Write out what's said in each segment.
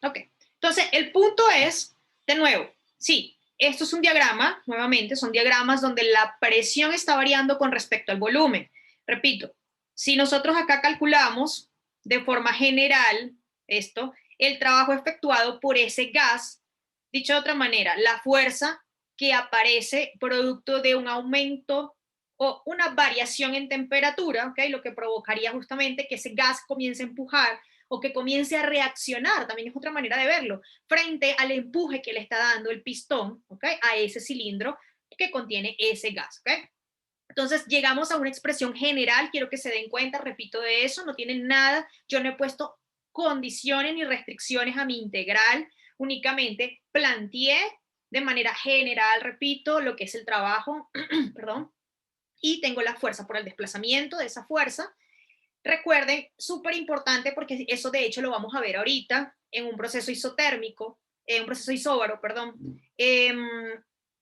Ok, entonces el punto es, de nuevo, sí, esto es un diagrama, nuevamente, son diagramas donde la presión está variando con respecto al volumen. Repito, si nosotros acá calculamos de forma general esto, el trabajo efectuado por ese gas, dicho de otra manera, la fuerza que aparece producto de un aumento o una variación en temperatura, ¿okay? Lo que provocaría justamente que ese gas comience a empujar o que comience a reaccionar, también es otra manera de verlo, frente al empuje que le está dando el pistón, ¿okay? A ese cilindro que contiene ese gas. ¿Okay? Entonces llegamos a una expresión general, quiero que se den cuenta, repito de eso, no tienen nada, yo no he puesto condiciones ni restricciones a mi integral, únicamente planteé de manera general, repito, lo que es el trabajo, perdón, y tengo la fuerza por el desplazamiento de esa fuerza. Recuerden, súper importante porque eso de hecho lo vamos a ver ahorita en un proceso isotérmico, en un proceso isóbaro, perdón,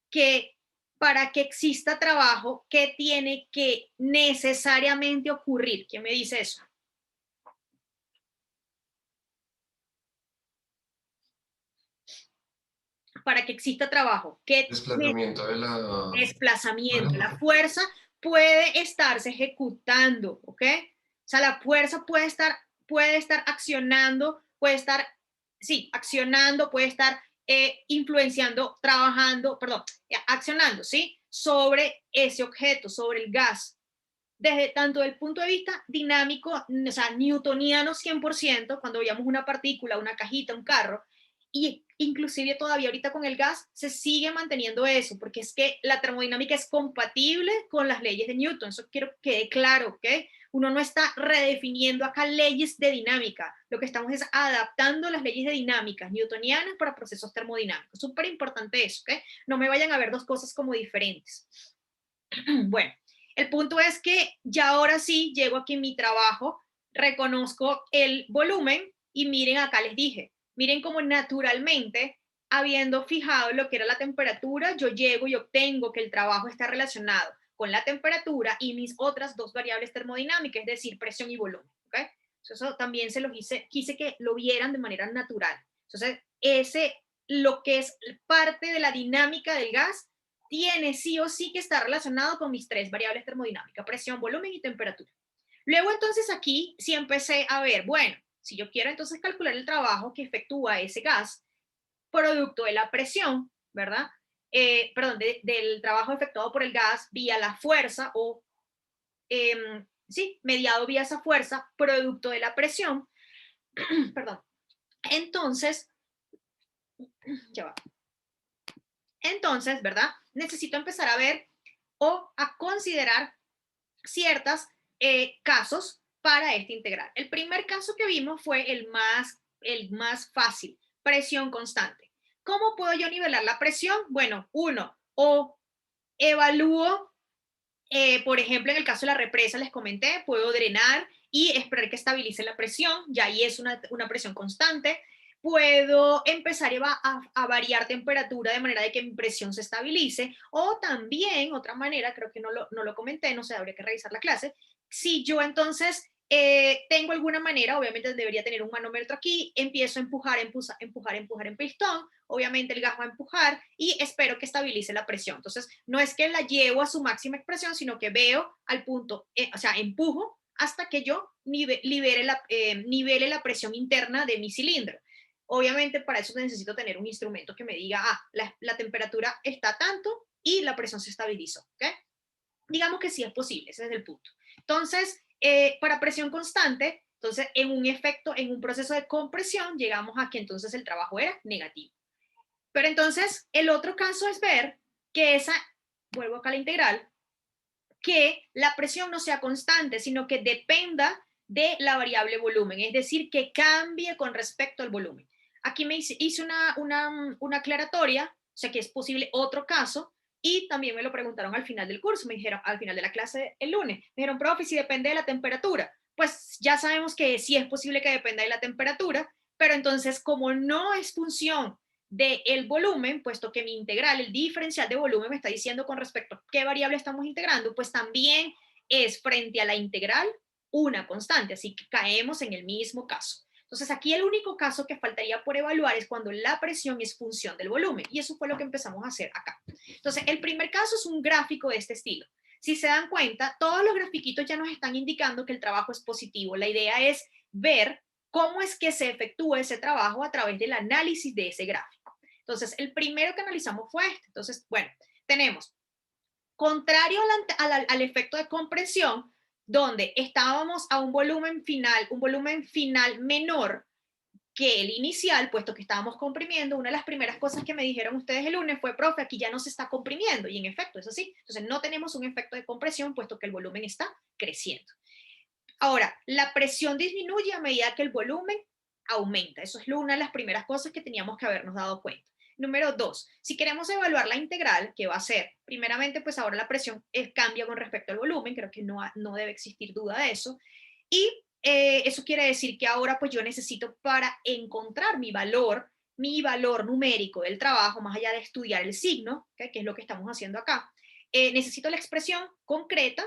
que para que exista trabajo, ¿qué tiene que necesariamente ocurrir? ¿Quién me dice eso? Para que exista trabajo, ¿qué Desplazamiento de la... desplazamiento? Bueno, La fuerza puede estarse ejecutando, ¿ok? O sea, la fuerza puede estar accionando, puede estar, sí, accionando, puede estar influenciando, trabajando, perdón, accionando, ¿sí? Sobre ese objeto, sobre el gas. Desde tanto del punto de vista dinámico, o sea, newtoniano 100%, cuando veíamos una partícula, una cajita, un carro, y inclusive todavía ahorita con el gas se sigue manteniendo eso, porque es que la termodinámica es compatible con las leyes de Newton, eso quiero que quede claro, ¿ok? Uno no está redefiniendo acá leyes de dinámica, lo que estamos es adaptando las leyes de dinámica newtonianas para procesos termodinámicos, súper importante eso, ¿ok? No me vayan a ver dos cosas como diferentes. Bueno, el punto es que ya ahora sí llego aquí en mi trabajo, reconozco el volumen y miren acá les dije, miren cómo naturalmente, habiendo fijado lo que era la temperatura, yo llego y obtengo que el trabajo está relacionado con la temperatura y mis otras dos variables termodinámicas, es decir, presión y volumen. ¿Okay? Eso también se los quise que lo vieran de manera natural. Entonces, lo que es parte de la dinámica del gas tiene sí o sí que estar relacionado con mis tres variables termodinámicas, presión, volumen y temperatura. Luego entonces aquí sí empecé a ver, bueno, si yo quiero entonces calcular el trabajo que efectúa ese gas, producto de la presión, ¿verdad? Perdón, del trabajo efectuado por el gas vía la fuerza o, sí, mediado vía esa fuerza, producto de la presión, perdón. Entonces, ya va. Entonces, ¿verdad? Necesito empezar a ver o a considerar ciertos casos para esta integral. El primer caso que vimos fue el más fácil, presión constante. ¿Cómo puedo yo nivelar la presión? Bueno, uno, o evalúo, por ejemplo, en el caso de la represa, les comenté, puedo drenar y esperar que estabilice la presión, ya ahí es una presión constante. Puedo empezar a variar temperatura de manera de que mi presión se estabilice, o también, otra manera, creo que no lo comenté, no sé, habría que revisar la clase, si yo entonces tengo alguna manera, obviamente debería tener un manómetro aquí, empiezo a empujar en pistón, obviamente el gas va a empujar y espero que estabilice la presión. Entonces, no es que la llevo a su máxima expresión, sino que veo al punto, o sea, empujo hasta que yo nivele la presión interna de mi cilindro. Obviamente para eso necesito tener un instrumento que me diga, la temperatura está tanto y la presión se estabilizó. ¿Okay? Digamos que sí es posible, ese es el punto. Entonces, para presión constante, entonces en un efecto, en un proceso de compresión, llegamos a que entonces el trabajo era negativo. Pero entonces, el otro caso es ver que vuelvo acá a la integral, que la presión no sea constante, sino que dependa de la variable volumen, es decir, que cambie con respecto al volumen. Aquí me hice una aclaratoria, o sea que es posible otro caso, y también me lo preguntaron al final del curso, me dijeron, al final de la clase el lunes, me dijeron, profe, si depende de la temperatura, pues ya sabemos que sí es posible que dependa de la temperatura, pero entonces como no es función del volumen, puesto que mi integral, el diferencial de volumen me está diciendo con respecto a qué variable estamos integrando, pues también es frente a la integral una constante, así que caemos en el mismo caso. Entonces aquí el único caso que faltaría por evaluar es cuando la presión es función del volumen, y eso fue lo que empezamos a hacer acá. Entonces el primer caso es un gráfico de este estilo. Si se dan cuenta, todos los grafiquitos ya nos están indicando que el trabajo es positivo. La idea es ver cómo es que se efectúa ese trabajo a través del análisis de ese gráfico. Entonces el primero que analizamos fue este. Entonces, bueno, tenemos, contrario al efecto de compresión, donde estábamos a un volumen final menor que el inicial, puesto que estábamos comprimiendo. Una de las primeras cosas que me dijeron ustedes el lunes fue, profe, aquí ya no se está comprimiendo, y en efecto es así. Entonces no tenemos un efecto de compresión, puesto que el volumen está creciendo. Ahora, la presión disminuye a medida que el volumen aumenta. Eso es una de las primeras cosas que teníamos que habernos dado cuenta. Número 2, si queremos evaluar la integral, ¿qué va a ser? Primeramente, pues ahora la presión cambia con respecto al volumen, creo que no debe existir duda de eso. Y eso quiere decir que ahora pues yo necesito, para encontrar mi valor numérico del trabajo, más allá de estudiar el signo, ¿okay?, que es lo que estamos haciendo acá, necesito la expresión concreta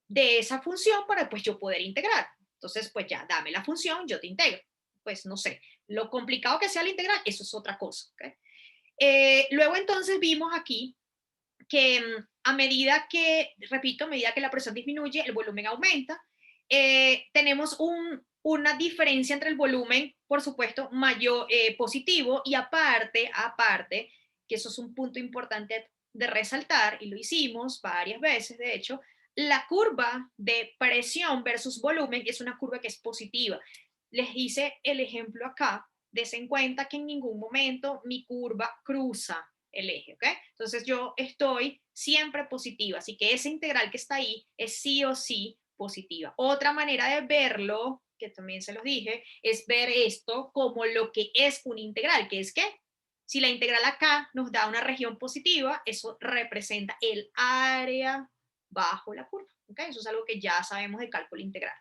de esa función para pues yo poder integrar. Entonces, pues ya, dame la función, yo te integro. Pues no sé, lo complicado que sea la integral, eso es otra cosa. ¿Okay? Luego entonces vimos aquí que a medida que, repito, a medida que la presión disminuye, el volumen aumenta. Tenemos una diferencia entre el volumen, por supuesto, mayor, positivo, y aparte, que eso es un punto importante de resaltar, y lo hicimos varias veces, de hecho, la curva de presión versus volumen es una curva que es positiva. Les hice el ejemplo acá, desen en cuenta que en ningún momento mi curva cruza el eje, ¿ok? Entonces yo estoy siempre positiva, así que esa integral que está ahí es sí o sí positiva. Otra manera de verlo, que también se los dije, es ver esto como lo que es una integral, que es que si la integral acá nos da una región positiva, eso representa el área bajo la curva, ¿ok? Eso es algo que ya sabemos de cálculo integral.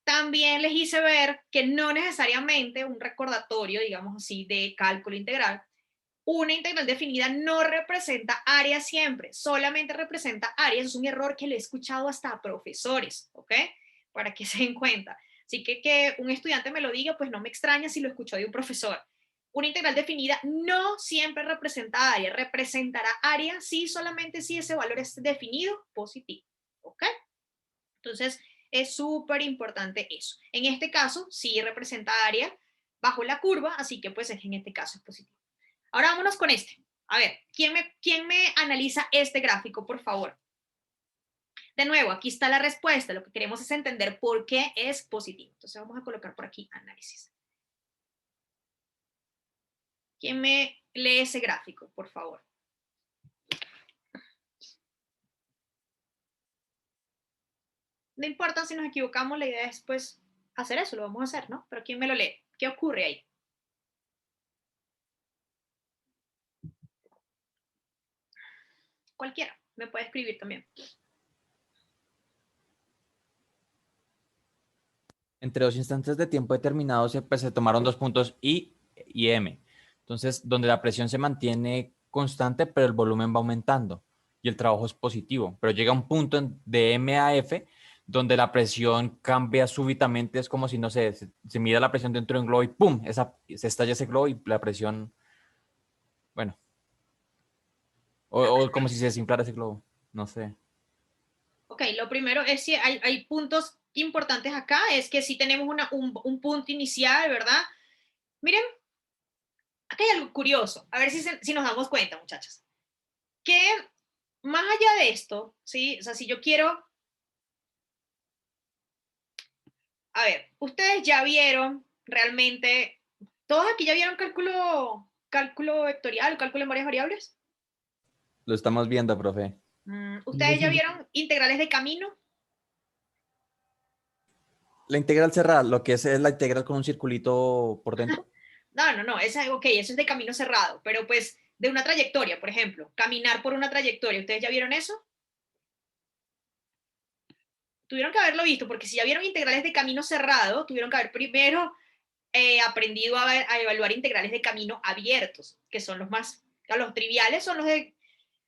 También les hice ver que no necesariamente un recordatorio, digamos así, de cálculo integral, una integral definida no representa área siempre, solamente representa áreas. Es un error que le he escuchado hasta a profesores, ¿ok? Para que se den cuenta. Así que un estudiante me lo diga, pues no me extraña si lo escuchó de un profesor. Una integral definida no siempre representa área, representará área sí, solamente si ese valor es definido positivo, ¿ok? Entonces, es súper importante eso. En este caso, sí representa área bajo la curva, así que pues en este caso es positivo. Ahora vámonos con este. A ver, ¿quién me analiza este gráfico, por favor? De nuevo, aquí está la respuesta. Lo que queremos es entender por qué es positivo. Entonces vamos a colocar por aquí análisis. ¿Quién me lee ese gráfico, por favor? No importa si nos equivocamos, la idea es pues hacer eso, lo vamos a hacer, ¿no? Pero ¿quién me lo lee? ¿Qué ocurre ahí? Cualquiera, me puede escribir también. Entre dos instantes de tiempo determinados se tomaron dos puntos I y M. Entonces, donde la presión se mantiene constante, pero el volumen va aumentando y el trabajo es positivo. Pero llega un punto de M a F donde la presión cambia súbitamente. Es como si, no sé, se mide la presión dentro de un globo y ¡pum! Se estalla ese globo y la presión, bueno, o como si se desinflara ese globo. No sé. Ok, lo primero es si hay puntos importantes acá, es que si tenemos un punto inicial, ¿verdad? Miren, acá hay algo curioso, a ver si nos damos cuenta, muchachos, que más allá de esto, ¿sí? O sea, si yo quiero, a ver, ustedes ya vieron realmente, todos aquí ya vieron cálculo vectorial, cálculo en varias variables. Lo estamos viendo, profe. ¿Ustedes ya vieron integrales de camino? La integral cerrada, lo que es la integral con un circulito por dentro. No, ok, eso es de camino cerrado, pero pues de una trayectoria, por ejemplo, caminar por una trayectoria, ¿ustedes ya vieron eso? Tuvieron que haberlo visto, porque si ya vieron integrales de camino cerrado, tuvieron que haber primero aprendido a evaluar integrales de camino abiertos, que son los triviales son los de,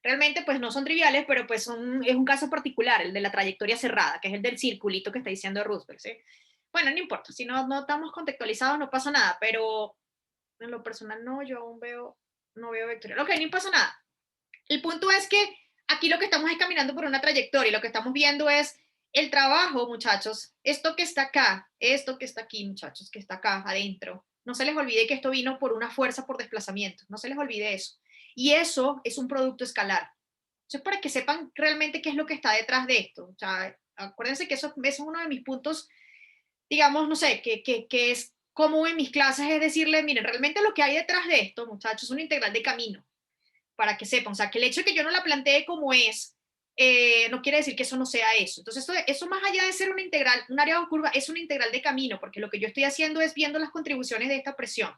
realmente pues no son triviales, pero pues es un caso particular, el de la trayectoria cerrada, que es el del circulito que está diciendo Roosevelt, ¿sí? Bueno, no importa, si no estamos contextualizados no pasa nada, pero en lo personal no, yo aún no veo vectorial. Ok, no pasa nada. El punto es que aquí lo que estamos es caminando por una trayectoria, y lo que estamos viendo es el trabajo, muchachos, esto que está acá, esto que está aquí, muchachos, que está acá adentro. No se les olvide que esto vino por una fuerza por desplazamiento, no se les olvide eso. Y eso es un producto escalar. Entonces, para que sepan realmente qué es lo que está detrás de esto. O sea, acuérdense que eso es uno de mis puntos, digamos, no sé, que es común en mis clases, es decirle, miren, realmente lo que hay detrás de esto, muchachos, es una integral de camino, para que sepan. O sea, que el hecho de que yo no la plantee como es, no quiere decir que eso no sea eso. Entonces, eso más allá de ser una integral, un área de curva, es una integral de camino, porque lo que yo estoy haciendo es viendo las contribuciones de esta presión.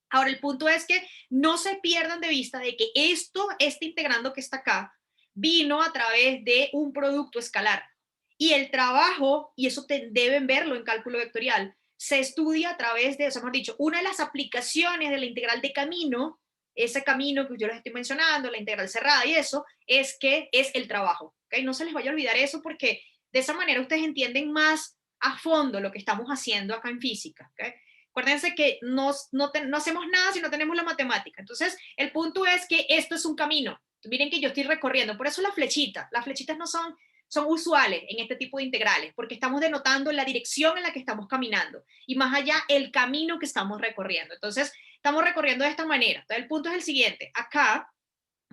Ahora, el punto es que no se pierdan de vista de que este integrando que está acá, vino a través de un producto escalar. Y el trabajo, y eso deben verlo en cálculo vectorial, se estudia a través de, o sea, hemos dicho, una de las aplicaciones de la integral de camino, ese camino que yo les estoy mencionando, la integral cerrada y eso, es que es el trabajo. ¿Okay? No se les vaya a olvidar eso, porque de esa manera ustedes entienden más a fondo lo que estamos haciendo acá en física. ¿Okay? Acuérdense que no hacemos nada si no tenemos la matemática. Entonces, el punto es que esto es un camino. Miren que yo estoy recorriendo. Por eso las flechitas no son usuales en este tipo de integrales, porque estamos denotando la dirección en la que estamos caminando y más allá el camino que estamos recorriendo. Entonces, estamos recorriendo de esta manera. Entonces, el punto es el siguiente. Acá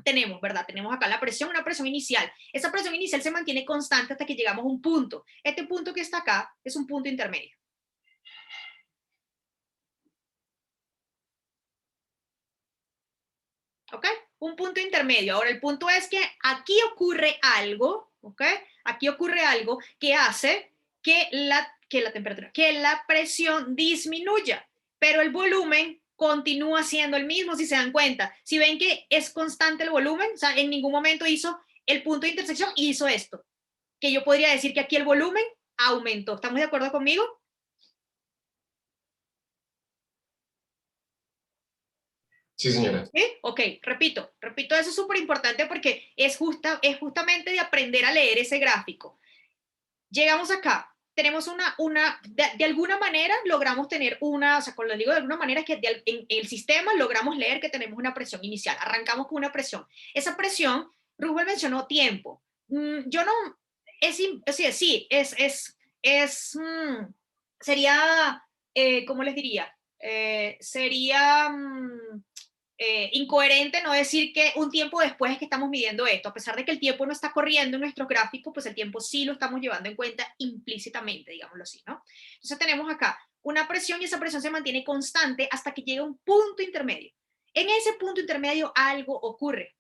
tenemos, ¿verdad? Tenemos acá la presión, una presión inicial. Esa presión inicial se mantiene constante hasta que llegamos a un punto. Este punto que está acá es un punto intermedio. ¿Ok? Un punto intermedio. Ahora, el punto es que aquí ocurre algo, ¿ok? Aquí ocurre algo que hace que la temperatura, que la presión disminuya, pero el volumen continúa siendo el mismo, si se dan cuenta. Si ven que es constante el volumen, o sea, en ningún momento hizo el punto de intersección y hizo esto. Que yo podría decir que aquí el volumen aumentó. ¿Estamos de acuerdo conmigo? Sí, señora. ¿Sí? Ok, repito, eso es súper importante porque es justamente de aprender a leer ese gráfico. Llegamos acá, tenemos de alguna manera logramos tener una, o sea, cuando digo de alguna manera es que en el sistema logramos leer que tenemos una presión inicial, arrancamos con una presión. Esa presión, Rubén mencionó tiempo. Yo no, sí, sería, ¿cómo les diría? Sería incoherente no decir que un tiempo después es que estamos midiendo esto. A pesar de que el tiempo no está corriendo en nuestros gráficos, pues el tiempo sí lo estamos llevando en cuenta implícitamente, digámoslo así, ¿no? Entonces tenemos acá una presión y esa presión se mantiene constante hasta que llega a un punto intermedio. En ese punto intermedio algo ocurre.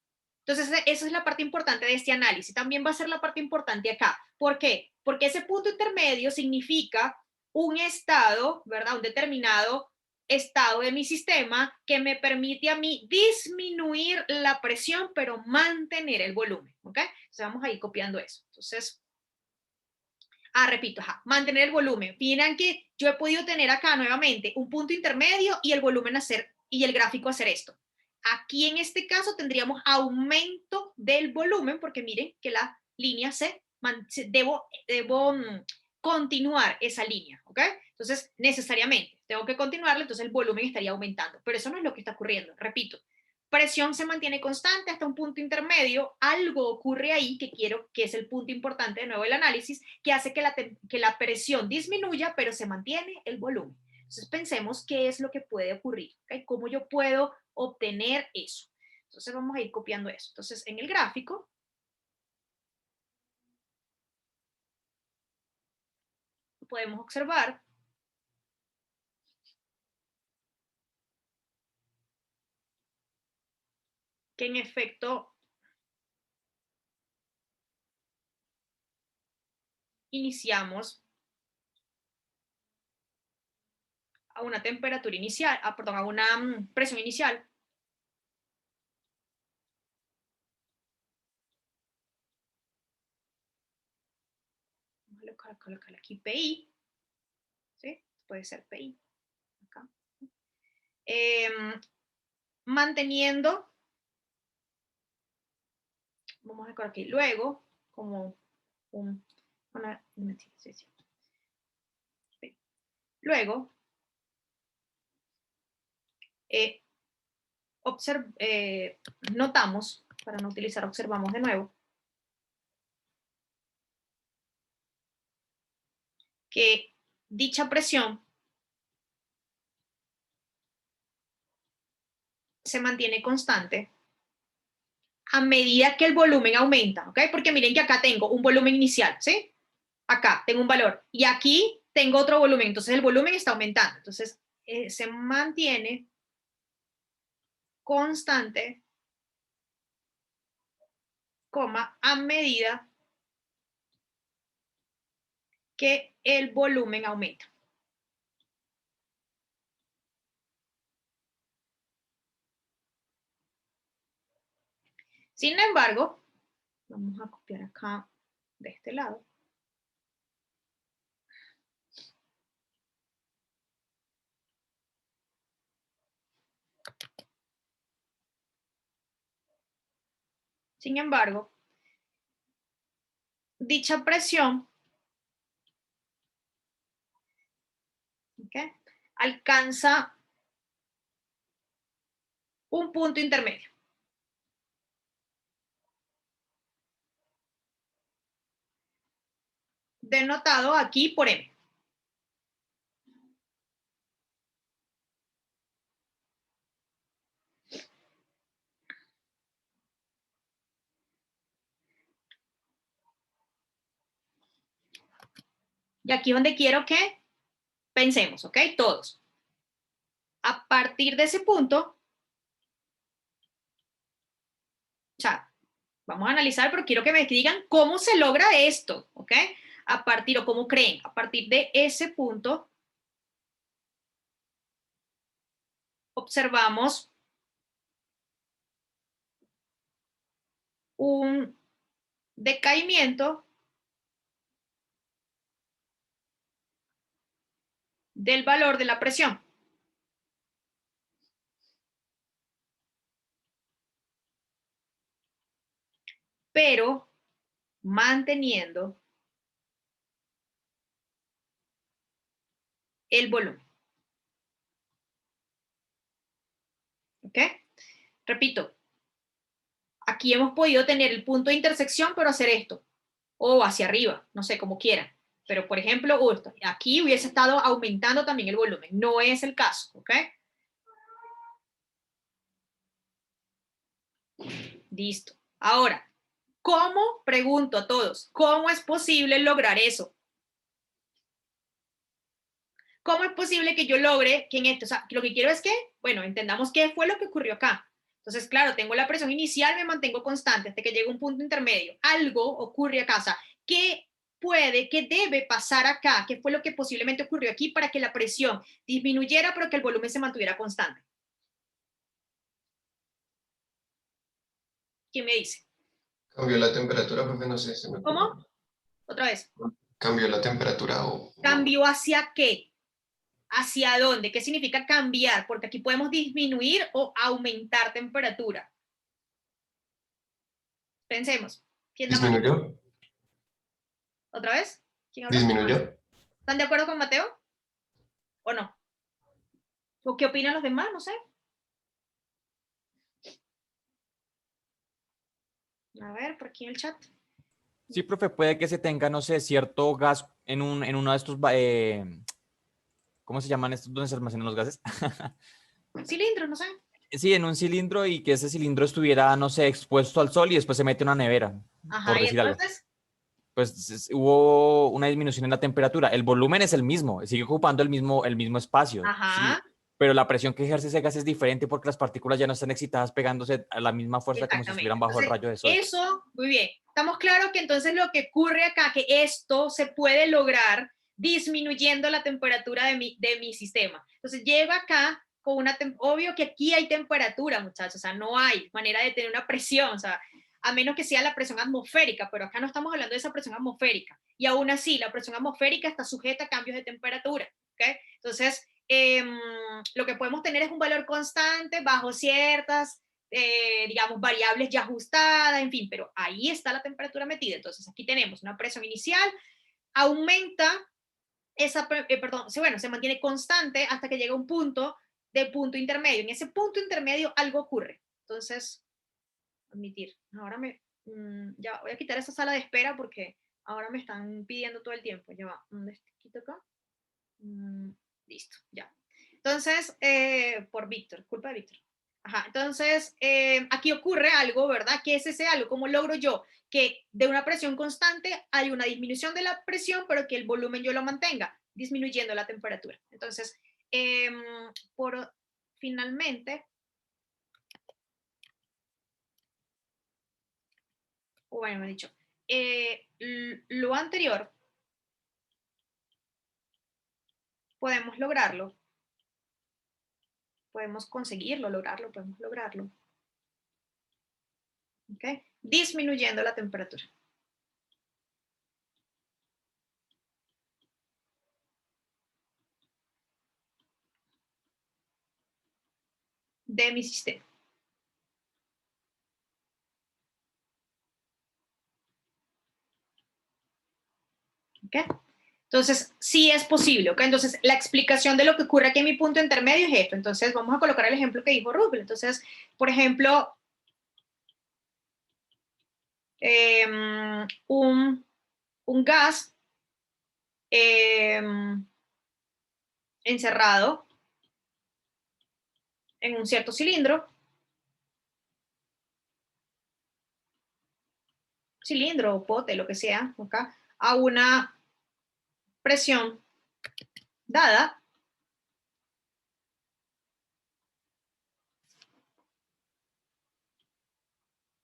Entonces, esa es la parte importante de este análisis. También va a ser la parte importante acá. ¿Por qué? Porque ese punto intermedio significa un estado, ¿verdad? Un determinado estado de mi sistema que me permite a mí disminuir la presión, pero mantener el volumen, ¿ok? Entonces vamos a ir copiando eso. Entonces, repito, mantener el volumen. Miren que yo he podido tener acá nuevamente un punto intermedio y el volumen hacer, y el gráfico hacer esto. Aquí en este caso tendríamos aumento del volumen, porque miren que la línea debo continuar esa línea, ¿ok? Entonces, necesariamente, tengo que continuarlo, entonces el volumen estaría aumentando, pero eso no es lo que está ocurriendo, repito. Presión se mantiene constante hasta un punto intermedio, algo ocurre ahí que quiero, que es el punto importante de nuevo del análisis, que hace que la presión disminuya, pero se mantiene el volumen. Entonces pensemos qué es lo que puede ocurrir, ¿okay? ¿Cómo yo puedo obtener eso? Entonces vamos a ir copiando eso. Entonces en el gráfico, podemos observar que en efecto iniciamos a una temperatura inicial, perdón, a una presión inicial. Vamos a colocar aquí PI, ¿sí? Puede ser PI. Acá. Manteniendo, vamos a colocar aquí, luego, como una, sí, sí. Luego, notamos, para no utilizar observamos de nuevo, que dicha presión se mantiene constante a medida que el volumen aumenta, ¿ok? Porque miren que acá tengo un volumen inicial, ¿sí? Acá tengo un valor y aquí tengo otro volumen, entonces el volumen está aumentando. Entonces se mantiene constante, coma, a medida que el volumen aumenta. Sin embargo, vamos a copiar acá de este lado. Sin embargo, dicha presión, ¿okay?, alcanza un punto intermedio. Denotado aquí por M. Y aquí donde quiero que pensemos, ¿ok? Todos. A partir de ese punto, o sea, vamos a analizar, pero quiero que me digan cómo se logra esto, ¿ok? A partir, o cómo creen, a partir de ese punto, observamos un decaimiento del valor de la presión. Pero manteniendo el volumen. ¿Ok? Repito, aquí hemos podido tener el punto de intersección, pero hacer esto, o hacia arriba, no sé, como quieran. Pero, por ejemplo, aquí hubiese estado aumentando también el volumen. No es el caso, ¿ok? Listo. Ahora, ¿cómo? Pregunto a todos, ¿cómo es posible lograr eso? ¿Cómo es posible que yo logre que en esto, o sea, lo que quiero es que, bueno, entendamos qué fue lo que ocurrió acá. Entonces, claro, tengo la presión inicial, me mantengo constante hasta que llegue un punto intermedio. Algo ocurre acá, o sea, ¿qué puede, qué debe pasar acá? ¿Qué fue lo que posiblemente ocurrió aquí para que la presión disminuyera, pero que el volumen se mantuviera constante? ¿Quién me dice? Cambió la temperatura, profe, no sé, se me ocurre. ¿Cómo? Otra vez. Cambió la temperatura o... ¿Cambió hacia qué? ¿Hacia dónde? ¿Qué significa cambiar? Porque aquí podemos disminuir o aumentar temperatura. Pensemos. ¿Quién da más? ¿Disminuyó? ¿Otra vez? ¿Quién habla? ¿Disminuyó? ¿Están de acuerdo con Mateo? ¿O no? ¿O qué opinan los demás? No sé. A ver, por aquí en el chat. Sí, profe, puede que se tenga, no sé, cierto gas en uno de estos, ¿cómo se llaman estos donde se almacenan los gases? Cilindro, no sé. Sí, en un cilindro y que ese cilindro estuviera, no sé, expuesto al sol y después se mete en una nevera, por Ajá, y decir algo. entonces, Pues hubo una disminución en la temperatura. El volumen es el mismo, sigue ocupando el mismo espacio, sí, ajá, pero la presión que ejerce ese gas es diferente porque las partículas ya no están excitadas pegándose a la misma fuerza como si exactamente. estuvieran bajo el Entonces, rayo de sol. eso, muy bien. Estamos claros que entonces lo que ocurre acá, que esto se puede lograr disminuyendo la temperatura de mi sistema. Entonces, llego acá con una, obvio que aquí hay temperatura, muchachos, o sea, no hay manera de tener una presión, o sea, a menos que sea la presión atmosférica, pero acá no estamos hablando de esa presión atmosférica. Y aún así, la presión atmosférica está sujeta a cambios de temperatura, ¿ok? Entonces, lo que podemos tener es un valor constante bajo ciertas, digamos, variables ya ajustadas, en fin, pero ahí está la temperatura metida. Entonces, aquí tenemos una presión inicial, aumenta perdón, bueno, se mantiene constante hasta que llega a un punto de punto intermedio. En ese punto intermedio algo ocurre. Entonces, admitir. Ahora ya voy a quitar esa sala de espera porque ahora me están pidiendo todo el tiempo. Ya va. ¿Dónde quito acá? Listo, ya. Entonces, por Víctor, culpa de Víctor. Ajá, entonces, aquí ocurre algo, ¿verdad? ¿Qué es ese algo? ¿Cómo logro yo que de una presión constante hay una disminución de la presión, pero que el volumen yo lo mantenga, disminuyendo la temperatura? Entonces, finalmente, o bueno, me he dicho, lo anterior, podemos lograrlo, podemos conseguirlo, podemos lograrlo. ¿Okay? Disminuyendo la temperatura. De mi sistema. ¿Okay? Entonces, sí es posible, ¿ok? Entonces, la explicación de lo que ocurre aquí en mi punto intermedio es esto. Entonces, vamos a colocar el ejemplo que dijo Rubel. Entonces, por ejemplo, un gas encerrado en un cierto cilindro o pote, lo que sea, ¿ok? A una presión dada,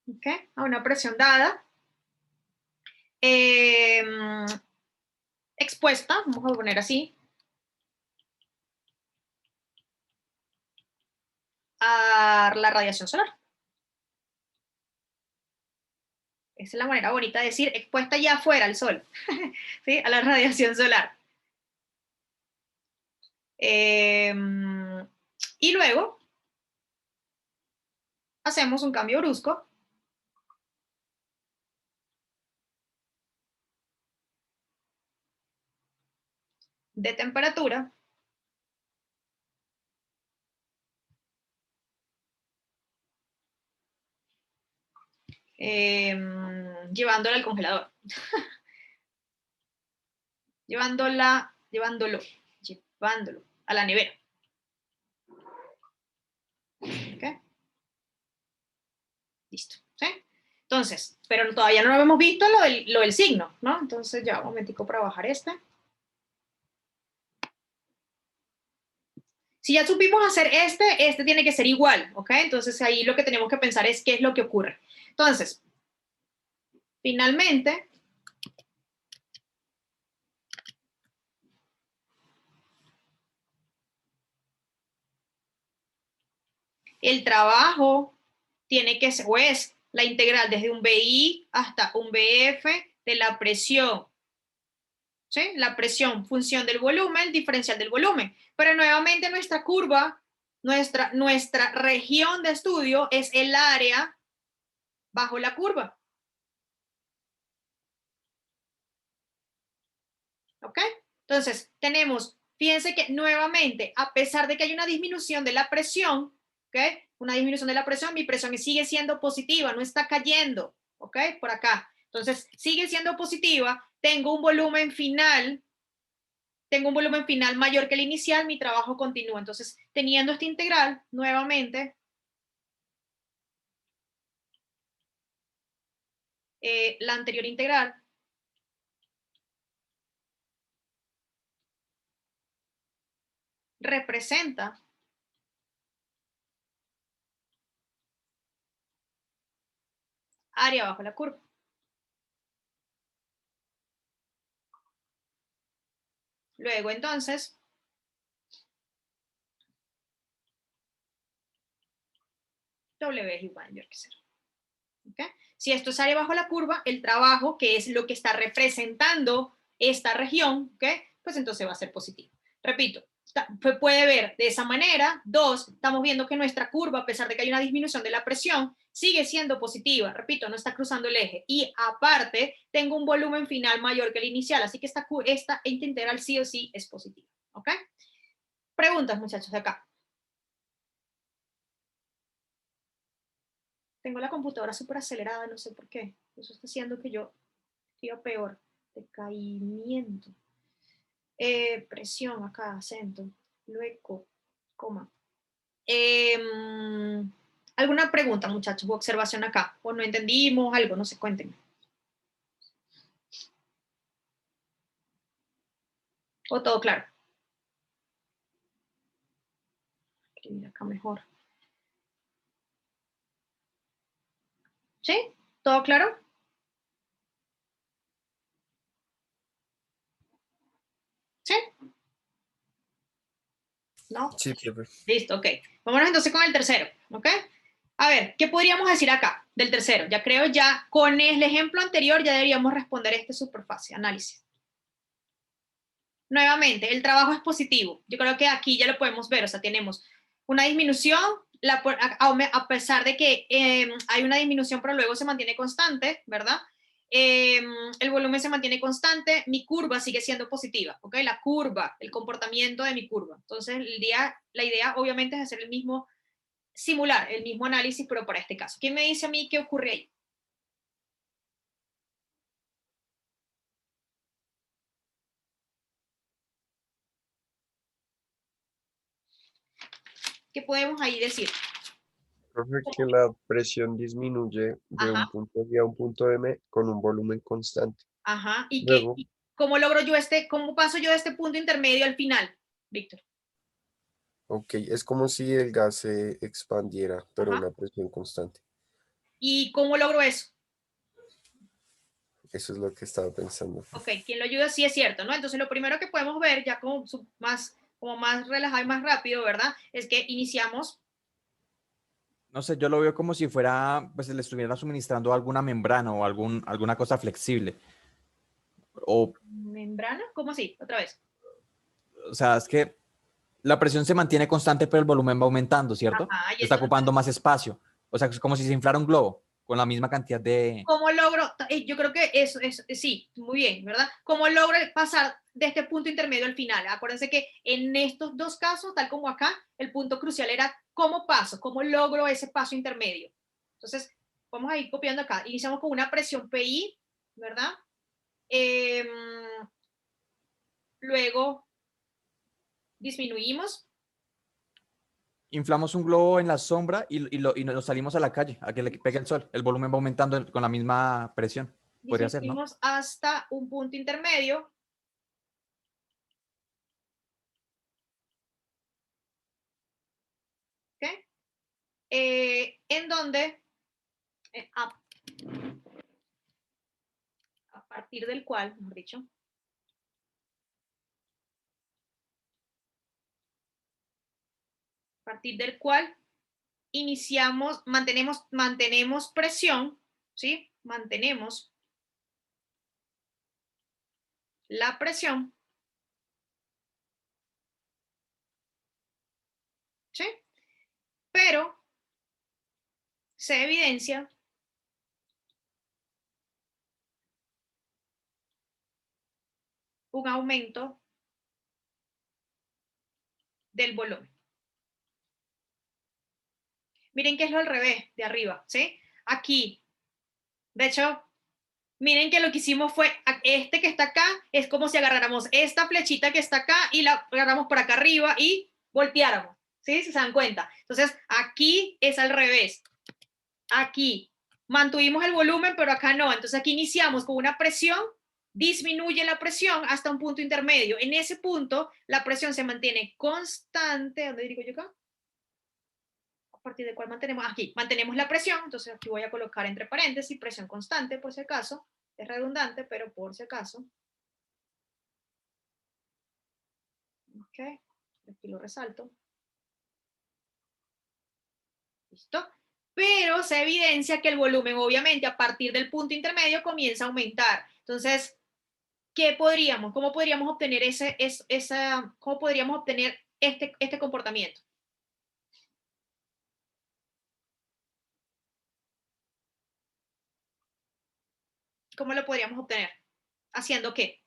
¿ok? A una presión dada, expuesta, vamos a poner así, a la radiación solar. Esa es la manera bonita de decir, expuesta ya afuera al sol, ¿sí? A la radiación solar. Y luego hacemos un cambio brusco de temperatura llevándola al congelador. Llevándolo a la nevera. ¿Okay? Listo. ¿Sí? Entonces, pero todavía no hemos visto lo del signo, ¿no? Entonces ya un momentico para bajar este. Si ya supimos hacer este tiene que ser igual, ¿ok? Entonces ahí lo que tenemos que pensar es qué es lo que ocurre. Entonces, finalmente, el trabajo tiene que ser, o es la integral desde un BI hasta un BF de la presión. ¿Sí? La presión, función del volumen, diferencial del volumen. Pero nuevamente nuestra curva, nuestra región de estudio es el área bajo la curva. ¿Ok? Entonces, tenemos, fíjense que nuevamente, a pesar de que hay una disminución de la presión, ¿ok? Una disminución de la presión, mi presión sigue siendo positiva, no está cayendo, ¿ok? Por acá. Entonces, sigue siendo positiva, tengo un volumen final mayor que el inicial, mi trabajo continúa. Entonces, teniendo esta integral, nuevamente, la anterior integral representa área bajo la curva. Luego, entonces, W es igual a mayor que 0. ¿Okay? Si esto es área bajo la curva, el trabajo, que es lo que está representando esta región, ¿okay? Pues entonces va a ser positivo. Repito, puede ver de esa manera. 2, estamos viendo que nuestra curva, a pesar de que hay una disminución de la presión, sigue siendo positiva. Repito, no está cruzando el eje. Y aparte, tengo un volumen final mayor que el inicial, así que esta integral sí o sí es positiva. ¿Ok? Preguntas, muchachos, de acá. Tengo la computadora súper acelerada, no sé por qué. Eso está haciendo que yo escriba peor. Decaimiento. Presión acá, acento. Luego, coma. ¿Alguna pregunta, muchachos, o observación acá? ¿O no entendimos algo? No sé, cuéntenme. ¿O todo claro? Escribir acá mejor. ¿Sí? ¿Todo claro? ¿Sí? ¿No? Sí, profe. Listo, ok. Vámonos entonces con el tercero, ¿ok? A ver, ¿qué podríamos decir acá del tercero? Ya creo, ya con el ejemplo anterior ya deberíamos responder este súper fácil, análisis. Nuevamente, el trabajo es positivo. Yo creo que aquí ya lo podemos ver, o sea, tenemos una disminución, a pesar de que hay una disminución, pero luego se mantiene constante, ¿verdad? El volumen se mantiene constante, mi curva sigue siendo positiva, ¿ok? La curva, el comportamiento de mi curva. Entonces, la idea obviamente es hacer el mismo, simular el mismo análisis, pero para este caso. ¿Quién me dice a mí qué ocurre ahí? ¿Qué podemos ahí decir? Profe, que la presión disminuye de Ajá, un punto Y a un punto M con un volumen constante. ajá. Luego, ¿Cómo logro yo cómo paso yo de este punto intermedio al final, Víctor? ok, es como si el gas se expandiera, pero a Ajá. una presión constante. ¿Y cómo logro eso? Eso es lo que estaba pensando. Ok, quien lo ayuda sí es cierto, ¿no? Entonces lo primero que podemos ver, ya como más relajado y más rápido, ¿verdad? Es que iniciamos. No sé, yo lo veo como si fuera, pues le estuviera suministrando alguna membrana o alguna cosa flexible. ¿Membrana? ¿Cómo así? Otra vez. O sea, es que la presión se mantiene constante, pero el volumen va aumentando, ¿cierto? Ajá, y Se está entonces, ocupando más espacio. O sea, es como si se inflara un globo con la misma cantidad de... ¿cómo logro? Yo creo que eso es, sí, muy bien, ¿verdad? ¿Cómo logro pasar de este punto intermedio al final? Acuérdense que en estos dos casos, tal como acá, el punto crucial era cómo paso, cómo logro ese paso intermedio. Entonces, vamos a ir copiando acá. Iniciamos con una presión PI, ¿verdad? Luego disminuimos. Inflamos un globo en la sombra y nos salimos a la calle, a que le pegue el sol. El volumen va aumentando con la misma presión. Podría ser, ¿no? Disminuimos hasta un punto intermedio. ¿Okay? En donde a partir del cual, mejor dicho, a partir del cual mantenemos presión, ¿sí? Mantenemos la presión, ¿sí? Pero se evidencia un aumento del volumen. Miren que es lo al revés de arriba, ¿sí? Aquí, de hecho, miren que lo que hicimos fue, este que está acá, es como si agarráramos esta flechita que está acá y la agarramos por acá arriba y volteáramos, ¿sí? Si se dan cuenta. Entonces, aquí es al revés. Aquí mantuvimos el volumen, pero acá no. Entonces, aquí iniciamos con una presión, disminuye la presión hasta un punto intermedio. En ese punto, la presión se mantiene constante. ¿Dónde digo yo acá? A partir del cual mantenemos la presión, entonces aquí voy a colocar entre paréntesis presión constante por si acaso, es redundante, pero por si acaso. Ok, aquí lo resalto. ¿Listo? Pero se evidencia que el volumen, obviamente, a partir del punto intermedio comienza a aumentar. Entonces, ¿Cómo podríamos obtener cómo podríamos obtener este comportamiento? ¿Cómo lo podríamos obtener? ¿Haciendo qué?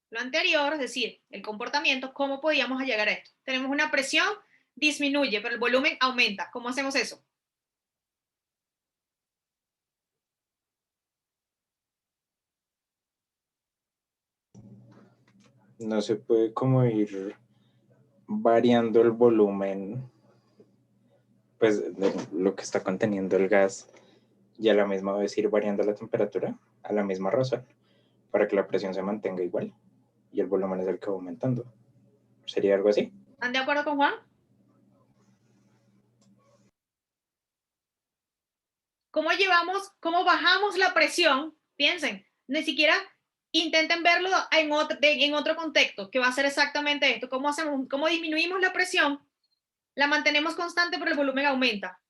Lo anterior, es decir, el comportamiento, ¿cómo podíamos llegar a esto? Tenemos una presión, disminuye, pero el volumen aumenta. ¿Cómo hacemos eso? No se puede como ir variando el volumen, pues, de lo que está conteniendo el gas y a la misma vez ir variando la temperatura a la misma razón para que la presión se mantenga igual y el volumen es el que va aumentando. ¿Sería algo así? ¿Están de acuerdo con Juan? ¿Cómo bajamos la presión? Piensen, ni siquiera intenten verlo en otro contexto, que va a ser exactamente esto. ¿Cómo disminuimos la presión? La mantenemos constante, pero el volumen aumenta.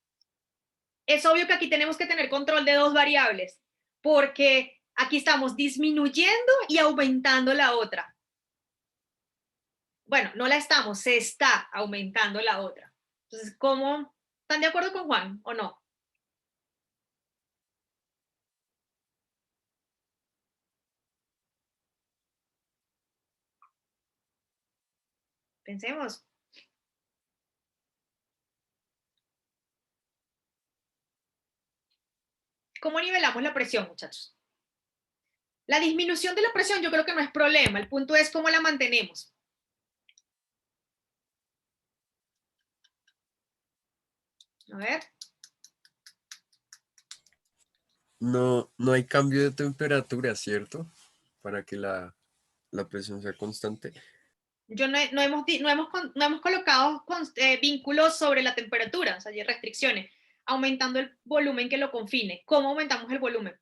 Es obvio que aquí tenemos que tener control de dos variables, porque aquí estamos disminuyendo y aumentando la otra. Bueno, no la estamos, se está aumentando la otra. Entonces, ¿cómo? ¿Están de acuerdo con Juan o no? Pensemos. ¿Cómo nivelamos la presión, muchachos? La disminución de la presión yo creo que no es problema, el punto es cómo la mantenemos. A ver. No, no hay cambio de temperatura, ¿cierto? Para que la presión sea constante. No hemos colocado vínculos sobre la temperatura, o sea, hay restricciones, aumentando el volumen que lo confine. ¿Cómo aumentamos el volumen?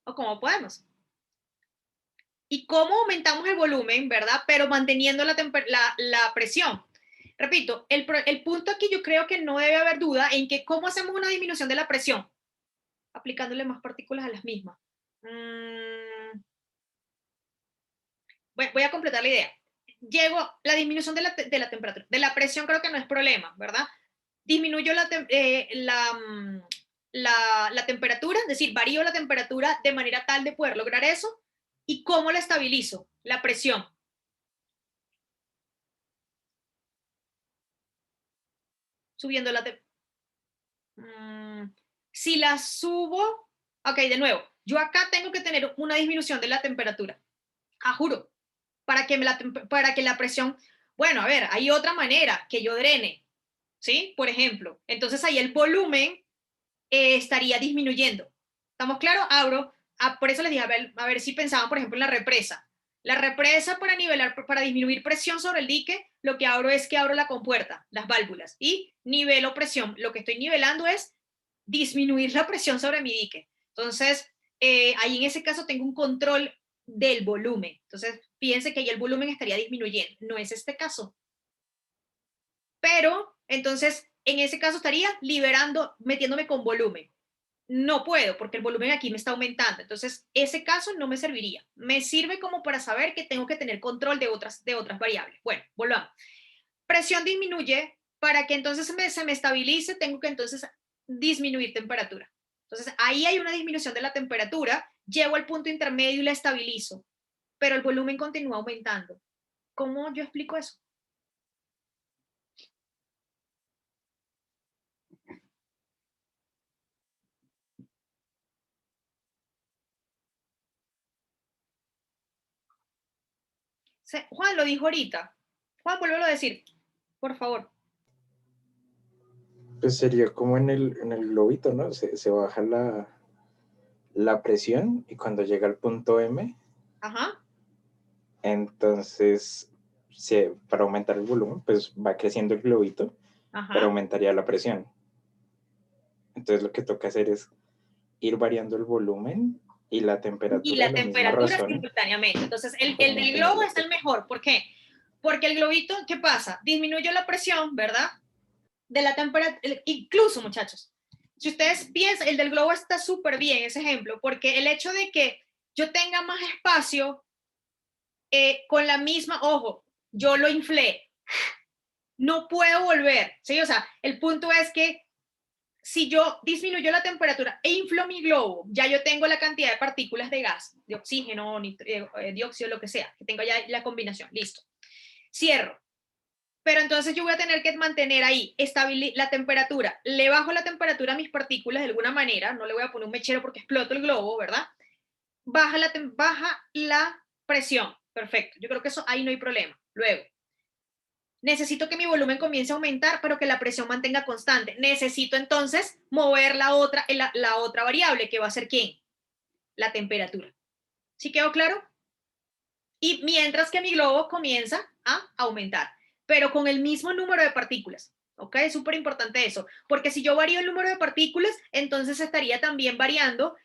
¿O cómo podemos? ¿Y cómo aumentamos el volumen, verdad? Pero manteniendo la presión. Repito, el punto aquí yo creo que no debe haber duda en que cómo hacemos una disminución de la presión, aplicándole más partículas a las mismas. Voy a completar la idea. La disminución de la temperatura, de la presión creo que no es problema, ¿verdad? Disminuyo la temperatura, es decir, varío la temperatura de manera tal de poder lograr eso. ¿Y cómo la estabilizo? La presión. Subiendo la si la subo, ok, de nuevo, yo acá tengo que tener una disminución de la temperatura. Juro, para que la presión, bueno, a ver, hay otra manera que yo drene, ¿sí? Por ejemplo, entonces ahí el volumen estaría disminuyendo. ¿Estamos claros? Por eso les dije, a ver si pensaban, por ejemplo, en la represa. La represa para disminuir presión sobre el dique, lo que abro es que abro la compuerta, las válvulas, y nivelo presión. Lo que estoy nivelando es disminuir la presión sobre mi dique. Entonces, ahí en ese caso tengo un control del volumen. Entonces, fíjense que ahí el volumen estaría disminuyendo. No es este caso. Pero, entonces, en ese caso estaría metiéndome con volumen. No puedo porque el volumen aquí me está aumentando. Entonces, ese caso no me serviría. Me sirve como para saber que tengo que tener control de otras variables. Bueno, volvamos. Presión disminuye. Para que entonces se me estabilice, tengo que entonces disminuir temperatura. Entonces, ahí hay una disminución de la temperatura. Llego al punto intermedio y la estabilizo. Pero el volumen continúa aumentando. ¿Cómo yo explico eso? Juan lo dijo ahorita. Juan, vuélvelo a decir, por favor. Pues sería como en el globito, ¿no? Se baja la presión y cuando llega al punto M, Ajá. entonces para aumentar el volumen, pues va creciendo el globito, Ajá. pero aumentaría la presión. Entonces lo que toca hacer es ir variando el volumen y la temperatura. Y la temperatura simultáneamente. Entonces, el del globo es el mejor. ¿Por qué? Porque el globito, ¿qué pasa? Disminuyó la presión, ¿verdad? De la temperatura, incluso, muchachos, si ustedes piensan, el del globo está súper bien, ese ejemplo, porque el hecho de que yo tenga más espacio con la misma, ojo, yo lo inflé, no puedo volver, ¿sí? O sea, el punto es que si yo disminuyo la temperatura e inflo mi globo, ya yo tengo la cantidad de partículas de gas, de oxígeno, dióxido, lo que sea, que tengo ya la combinación, listo. Cierro. Pero entonces yo voy a tener que mantener ahí la temperatura. Le bajo la temperatura a mis partículas de alguna manera, no le voy a poner un mechero porque exploto el globo, ¿verdad? Baja la presión, perfecto. Yo creo que eso ahí no hay problema. Luego, necesito que mi volumen comience a aumentar, pero que la presión mantenga constante. Necesito entonces mover la otra variable, que va a ser ¿quién? La temperatura. ¿Sí quedó claro? Y mientras que mi globo comienza a aumentar, pero con el mismo número de partículas. ¿Ok? Es súper importante eso, porque si yo varío el número de partículas, entonces estaría también variando.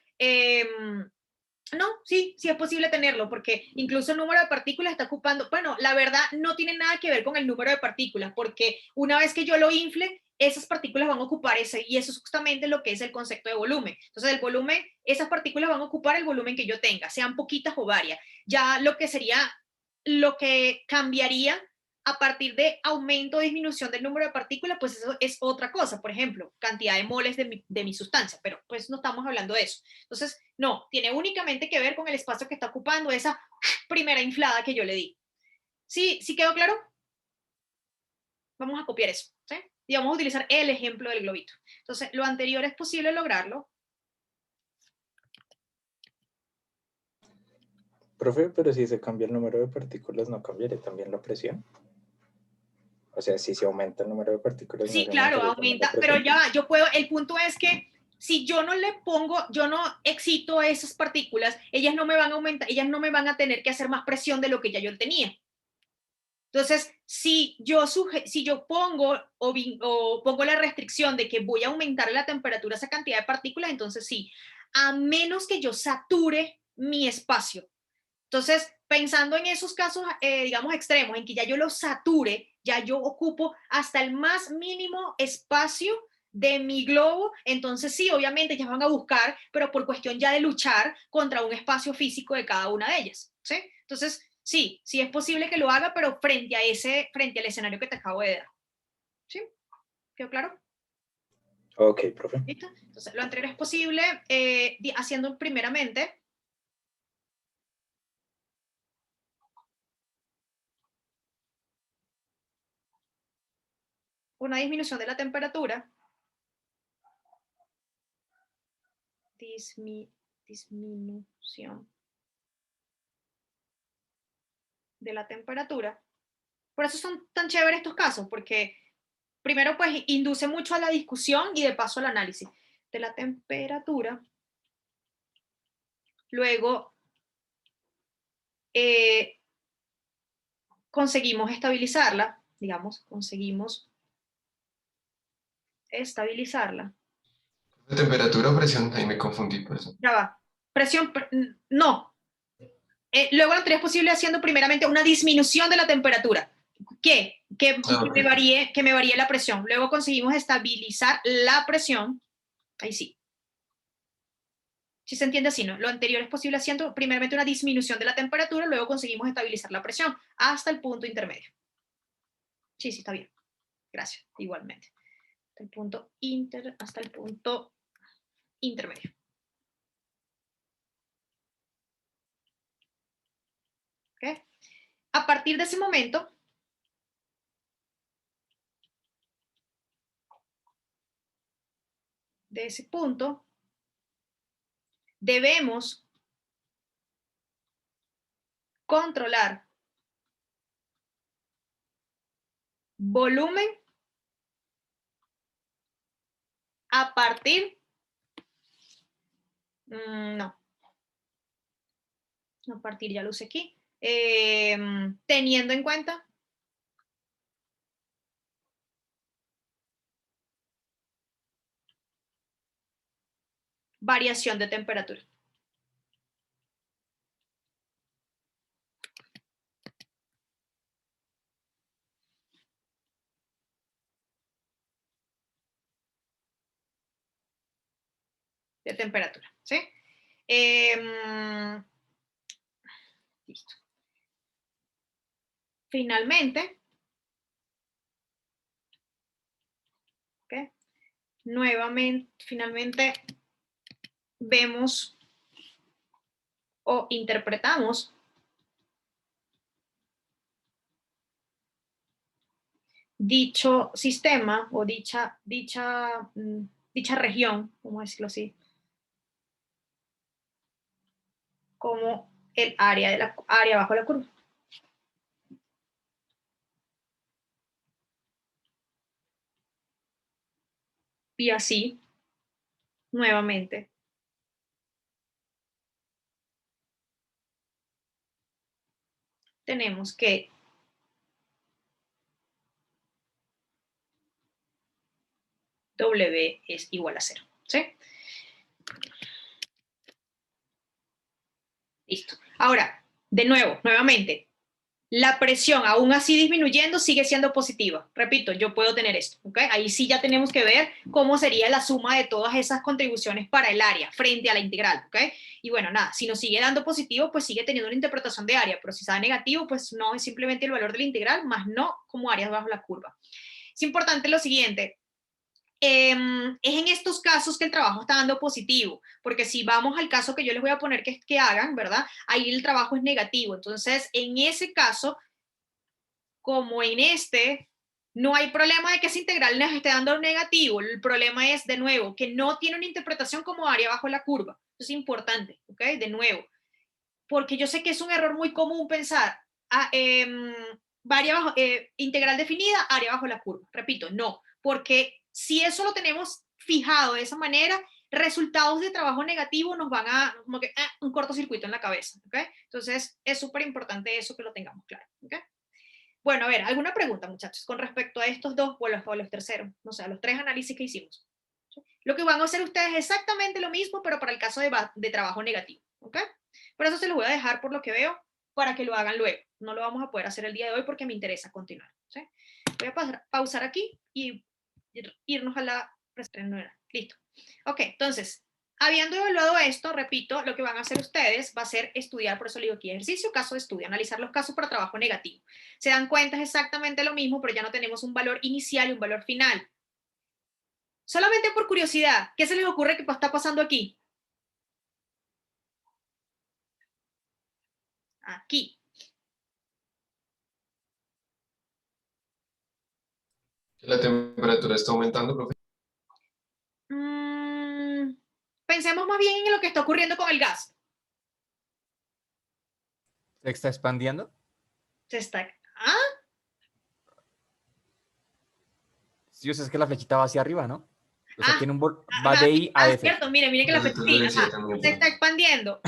No, sí es posible tenerlo, porque incluso el número de partículas está ocupando, bueno, la verdad no tiene nada que ver con el número de partículas, porque una vez que yo lo infle, esas partículas van a ocupar ese, y eso es justamente lo que es el concepto de volumen. Entonces, el volumen, esas partículas van a ocupar el volumen que yo tenga, sean poquitas o varias. Ya lo que cambiaría a partir de aumento o disminución del número de partículas, pues eso es otra cosa. Por ejemplo, cantidad de moles de mi sustancia, pero pues no estamos hablando de eso. Entonces, no, tiene únicamente que ver con el espacio que está ocupando esa primera inflada que yo le di. ¿Sí quedó claro? Vamos a copiar eso, ¿sí? Y vamos a utilizar el ejemplo del globito. Entonces, lo anterior es posible lograrlo. Profe, pero si se cambia el número de partículas, ¿no cambiaría también la presión? O sea, si se aumenta el número de partículas, ¿no Sí, se claro, aumentaría también la aumenta, pero presión? ya va, yo puedo, el punto es que si yo no le pongo, yo no excito a esas partículas, ellas no me van a aumentar, ellas no me van a tener que hacer más presión de lo que ya yo tenía. Entonces, si yo pongo o pongo la restricción de que voy a aumentar la temperatura a esa cantidad de partículas, entonces sí, a menos que yo sature mi espacio. Entonces, pensando en esos casos, digamos, extremos, en que ya yo lo sature, ya yo ocupo hasta el más mínimo espacio de mi globo, entonces sí, obviamente ellas van a buscar, pero por cuestión ya de luchar contra un espacio físico de cada una de ellas, ¿sí? Entonces, sí es posible que lo haga, pero frente al escenario que te acabo de dar. ¿Sí? ¿Quedó claro? Ok, profe. ¿Listo? Entonces, lo anterior es posible haciendo primeramente una disminución de la temperatura, disminución de la temperatura. Por eso son tan chéveres estos casos, porque primero pues induce mucho a la discusión y de paso al análisis de la temperatura. Luego conseguimos estabilizarla, digamos, conseguimos estabilizarla. ¿Temperatura o presión? Ahí me confundí por eso. Ya va. Presión, no. Luego lo anterior es posible haciendo primeramente una disminución de la temperatura. ¿Qué? Que me varíe la presión. Luego conseguimos estabilizar la presión. Ahí sí. Si se entiende así, ¿no? Lo anterior es posible haciendo primeramente una disminución de la temperatura, luego conseguimos estabilizar la presión hasta el punto intermedio. Sí, está bien. Gracias, igualmente. Hasta el punto intermedio. ¿Okay? A partir de ese momento, de ese punto, debemos controlar volumen a partir, no, a partir ya lo usé aquí, teniendo en cuenta variación de temperatura. de temperatura, ¿sí? Listo. Finalmente, ¿okay? Finalmente vemos o interpretamos dicho sistema o dicha región, vamos a decirlo así, como el área bajo la curva. Y así, nuevamente, tenemos que W es igual a 0, ¿sí? Listo. Ahora, de nuevo, nuevamente, la presión aún así disminuyendo sigue siendo positiva. Repito, yo puedo tener esto, ¿ok? Ahí sí ya tenemos que ver cómo sería la suma de todas esas contribuciones para el área frente a la integral, ¿ok? Y bueno, nada, si nos sigue dando positivo, pues sigue teniendo una interpretación de área, pero si sale negativo, pues no, es simplemente el valor de la integral, más no como áreas bajo la curva. Es importante lo siguiente, es en estos casos que el trabajo está dando positivo, porque si vamos al caso que yo les voy a poner que hagan, ¿verdad? Ahí el trabajo es negativo, entonces en ese caso, como en este, no hay problema de que esa integral nos esté dando negativo, el problema es, de nuevo, que no tiene una interpretación como área bajo la curva, eso es importante, ¿ok? De nuevo, porque yo sé que es un error muy común pensar, integral definida, área bajo la curva, repito, no, porque si eso lo tenemos fijado de esa manera, resultados de trabajo negativo nos van a, como que, un cortocircuito en la cabeza, ¿ok? Entonces, es súper importante eso que lo tengamos claro, ¿ok? Bueno, a ver, ¿alguna pregunta, muchachos, con respecto a estos dos o los terceros? No sé, a los 3 análisis que hicimos. ¿Sí? Lo que van a hacer ustedes es exactamente lo mismo, pero para el caso de trabajo negativo, ¿ok? Por eso se los voy a dejar por lo que veo, para que lo hagan luego. No lo vamos a poder hacer el día de hoy porque me interesa continuar, ¿sí? Voy a pausar aquí y irnos a la presentación. Listo. Ok, entonces, habiendo evaluado esto, repito, lo que van a hacer ustedes va a ser estudiar, por eso le digo aquí ejercicio, caso de estudio, analizar los casos para trabajo negativo. Se dan cuenta, es exactamente lo mismo, pero ya no tenemos un valor inicial y un valor final. Solamente por curiosidad, ¿qué se les ocurre que está pasando aquí? Aquí. La temperatura está aumentando, profe. Pensemos más bien en lo que está ocurriendo con el gas. ¿Se está expandiendo? Se está... Sí, o sea, es que la flechita va hacia arriba, ¿no? O sea, tiene va Ajá, de I a F. cierto, mire que la fecha sí, decía también, se está expandiendo,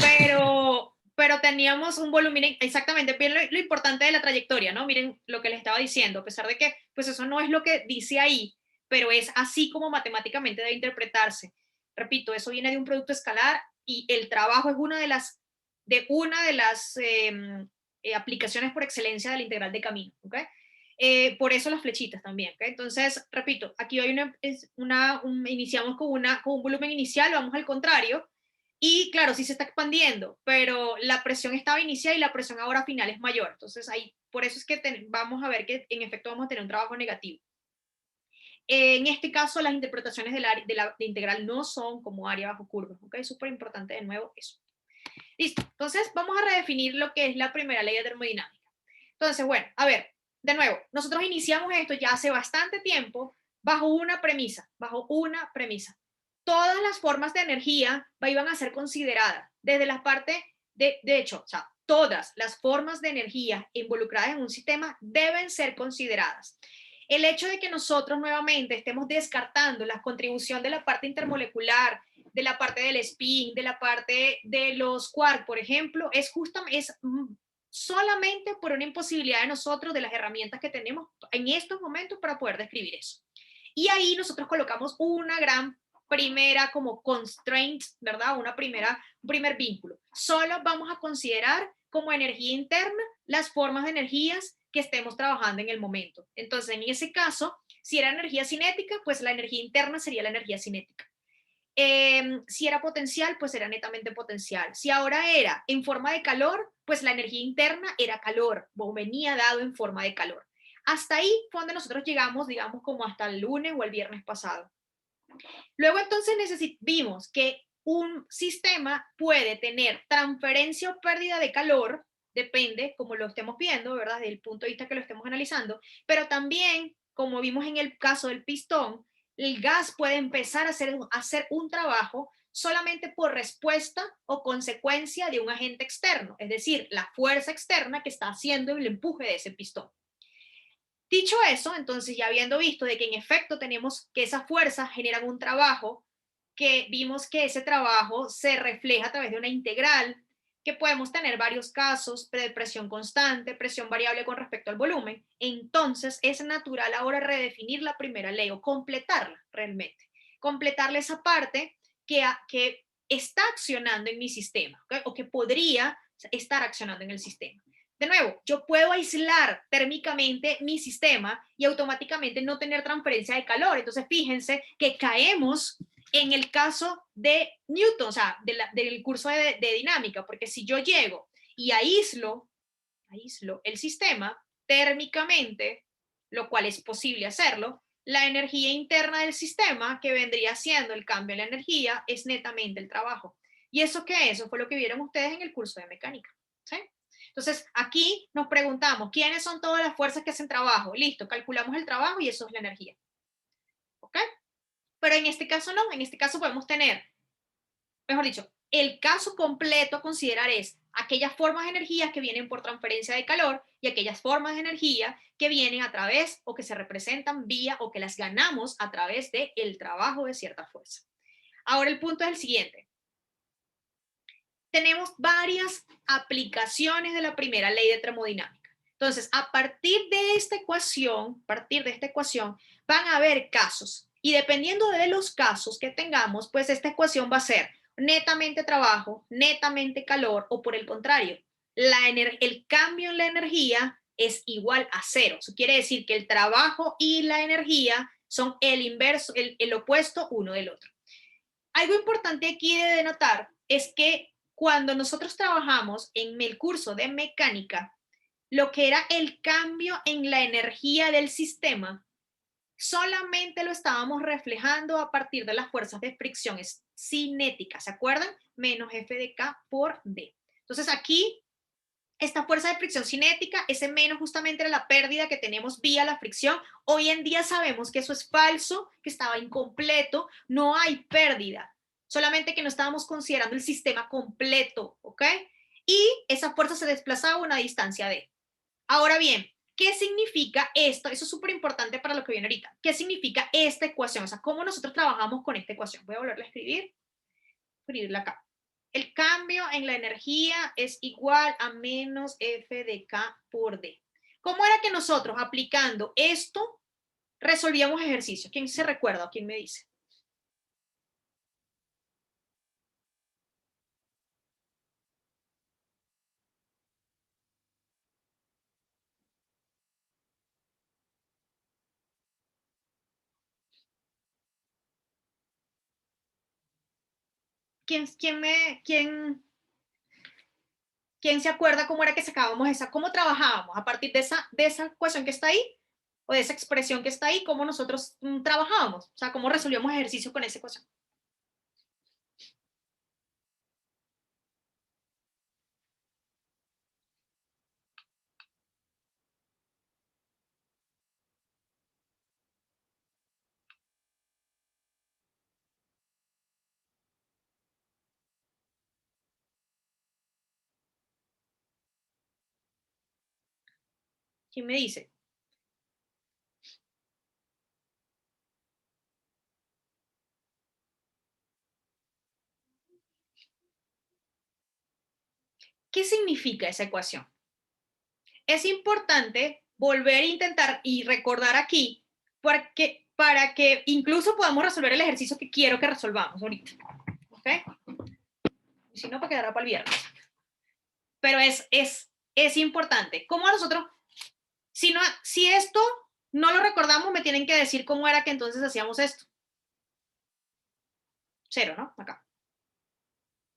pero teníamos un volumen, exactamente, pero lo importante de la trayectoria, ¿no? Miren lo que les estaba diciendo, a pesar de que, pues eso no es lo que dice ahí, pero es así como matemáticamente debe interpretarse. Repito, eso viene de un producto escalar y el trabajo es una de las aplicaciones por excelencia de la integral de camino, ¿ok? Por eso las flechitas también, ¿okay? Entonces, repito, aquí hay iniciamos con un volumen inicial, vamos al contrario, y claro, sí se está expandiendo, pero la presión estaba inicial y la presión ahora final es mayor, entonces ahí, por eso es que vamos a ver que en efecto vamos a tener un trabajo negativo. En este caso, las interpretaciones de la integral no son como área bajo curva, ¿ok? Súper importante de nuevo eso. Listo, entonces vamos a redefinir lo que es la primera ley de termodinámica. Entonces, bueno, a ver, de nuevo, nosotros iniciamos esto ya hace bastante tiempo bajo una premisa. Todas las formas de energía iban a ser consideradas desde la parte de hecho, o sea, todas las formas de energía involucradas en un sistema deben ser consideradas. El hecho de que nosotros nuevamente estemos descartando la contribución de la parte intermolecular, de la parte del spin, de la parte de los quark, por ejemplo, es solamente por una imposibilidad de nosotros, de las herramientas que tenemos en estos momentos para poder describir eso. Y ahí nosotros colocamos una gran primera como constraint, ¿verdad? Un primer vínculo. Solo vamos a considerar como energía interna las formas de energías que estemos trabajando en el momento. Entonces, en ese caso, si era energía cinética, pues la energía interna sería la energía cinética. Si era potencial, pues era netamente potencial. Si ahora era en forma de calor, pues la energía interna era calor, o venía dado en forma de calor. Hasta ahí fue donde nosotros llegamos, digamos, como hasta el lunes o el viernes pasado. Luego entonces vimos que un sistema puede tener transferencia o pérdida de calor, depende como lo estemos viendo, ¿verdad? Desde el punto de vista que lo estemos analizando, pero también, como vimos en el caso del pistón, el gas puede empezar a hacer un trabajo solamente por respuesta o consecuencia de un agente externo, es decir, la fuerza externa que está haciendo el empuje de ese pistón. Dicho eso, entonces ya habiendo visto de que en efecto tenemos que esas fuerzas generan un trabajo, que vimos que ese trabajo se refleja a través de una integral, que podemos tener varios casos de presión constante, presión variable con respecto al volumen, entonces es natural ahora redefinir la primera ley o completarla realmente, completarle esa parte que está accionando en mi sistema, ¿okay? O que podría estar accionando en el sistema. De nuevo, yo puedo aislar térmicamente mi sistema y automáticamente no tener transferencia de calor. Entonces, fíjense que caemos en el caso de Newton, o sea, del curso de dinámica, porque si yo llego y aíslo el sistema térmicamente, lo cual es posible hacerlo, la energía interna del sistema, que vendría siendo el cambio en la energía, es netamente el trabajo. ¿Y eso qué es? Eso fue lo que vieron ustedes en el curso de mecánica, ¿sí? Entonces, aquí nos preguntamos, ¿quiénes son todas las fuerzas que hacen trabajo? Listo, calculamos el trabajo y eso es la energía. ¿Ok? Pero en este caso no, en este caso podemos tener, mejor dicho, el caso completo a considerar es aquellas formas de energía que vienen por transferencia de calor y aquellas formas de energía que vienen a través o que se representan vía o que las ganamos a través del trabajo de cierta fuerza. Ahora el punto es el siguiente. Tenemos varias aplicaciones de la primera ley de termodinámica. Entonces, a partir de esta ecuación, van a haber casos. Y dependiendo de los casos que tengamos, pues esta ecuación va a ser netamente trabajo, netamente calor, o por el contrario, el cambio en la energía es igual a cero. Eso quiere decir que el trabajo y la energía son el inverso, el opuesto uno del otro. Algo importante aquí de denotar es que cuando nosotros trabajamos en el curso de mecánica, lo que era el cambio en la energía del sistema, solamente lo estábamos reflejando a partir de las fuerzas de fricción cinéticas, ¿se acuerdan? Menos F de K por D. Entonces aquí, esta fuerza de fricción cinética, ese menos justamente era la pérdida que tenemos vía la fricción. Hoy en día sabemos que eso es falso, que estaba incompleto, no hay pérdida, solamente que no estábamos considerando el sistema completo, ¿ok? Y esa fuerza se desplazaba a una distancia D. Ahora bien, ¿qué significa esto? Eso es súper importante para lo que viene ahorita. ¿Qué significa esta ecuación? O sea, ¿cómo nosotros trabajamos con esta ecuación? Voy a volverla a escribirla acá. El cambio en la energía es igual a menos F de K por D. ¿Cómo era que nosotros, aplicando esto, resolvíamos ejercicios? ¿Quién se recuerda o quién me dice? ¿Quién se acuerda cómo era que sacábamos cómo trabajábamos a partir de esa ecuación que está ahí, o de esa expresión que está ahí, cómo nosotros trabajábamos? O sea, cómo resolvíamos ejercicios con esa ecuación. ¿Quién me dice? ¿Qué significa esa ecuación? Es importante volver a intentar y recordar aquí para que incluso podamos resolver el ejercicio que quiero que resolvamos ahorita. ¿Ok? Y si no, pues quedará para el viernes. Pero es importante. ¿Cómo nosotros, si esto no lo recordamos, me tienen que decir cómo era que entonces hacíamos esto? 0, ¿no? Acá.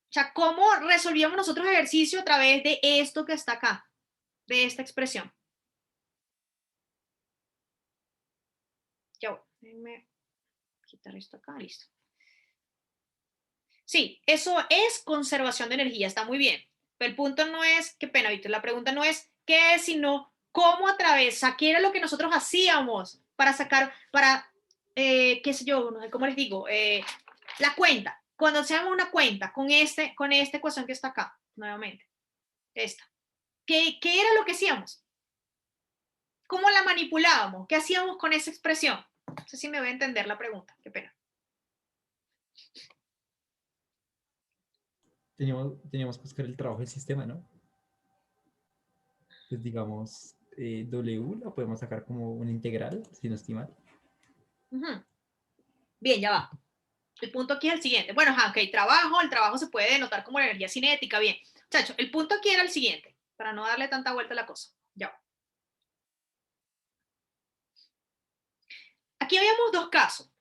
O sea, ¿cómo resolvíamos nosotros ejercicio a través de esto que está acá? De esta expresión. Ya voy. Déjenme quitar esto acá, listo. Sí, eso es conservación de energía, está muy bien. Pero el punto no es, qué pena, Víctor, la pregunta no es qué es, sino cómo atraviesa, qué era lo que nosotros hacíamos para sacar, para, qué sé yo, no sé cómo les digo, la cuenta. Cuando hacíamos una cuenta con esta ecuación que está acá, nuevamente, esta. ¿Qué era lo que hacíamos? ¿Cómo la manipulábamos? ¿Qué hacíamos con esa expresión? No sé si me voy a entender la pregunta, qué pena. Teníamos que buscar el trabajo del sistema, ¿no? Pues digamos, W la podemos sacar como una integral, si no estoy mal. Ujú. Bien, ya va. El punto aquí es el siguiente. Bueno, ok, el trabajo se puede denotar como la energía cinética, bien. Chacho, el punto aquí era el siguiente, para no darle tanta vuelta a la cosa. Ya va. Aquí habíamos dos casos.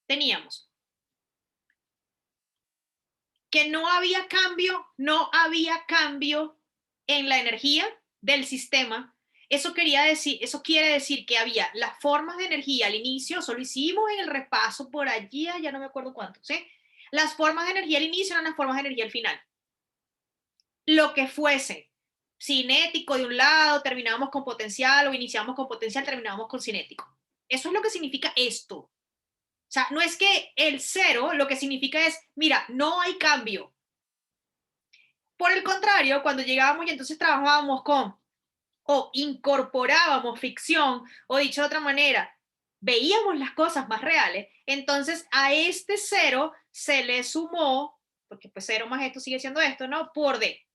Teníamos que no había cambio en la energía del sistema. Eso quiere decir que había las formas de energía al inicio, eso lo hicimos en el repaso por allí, ya no me acuerdo cuánto, ¿sí? Las formas de energía al inicio eran las formas de energía al final. Lo que fuese cinético de un lado, terminábamos con potencial, o iniciamos con potencial, terminábamos con cinético. Eso es lo que significa esto. O sea, no es que el 0 lo que significa es, mira, no hay cambio. Por el contrario, cuando llegábamos y entonces trabajábamos con, o incorporábamos ficción, o dicho de otra manera, veíamos las cosas más reales, entonces a este 0 se le sumó, porque pues 0 más esto sigue siendo esto, ¿no? Por D.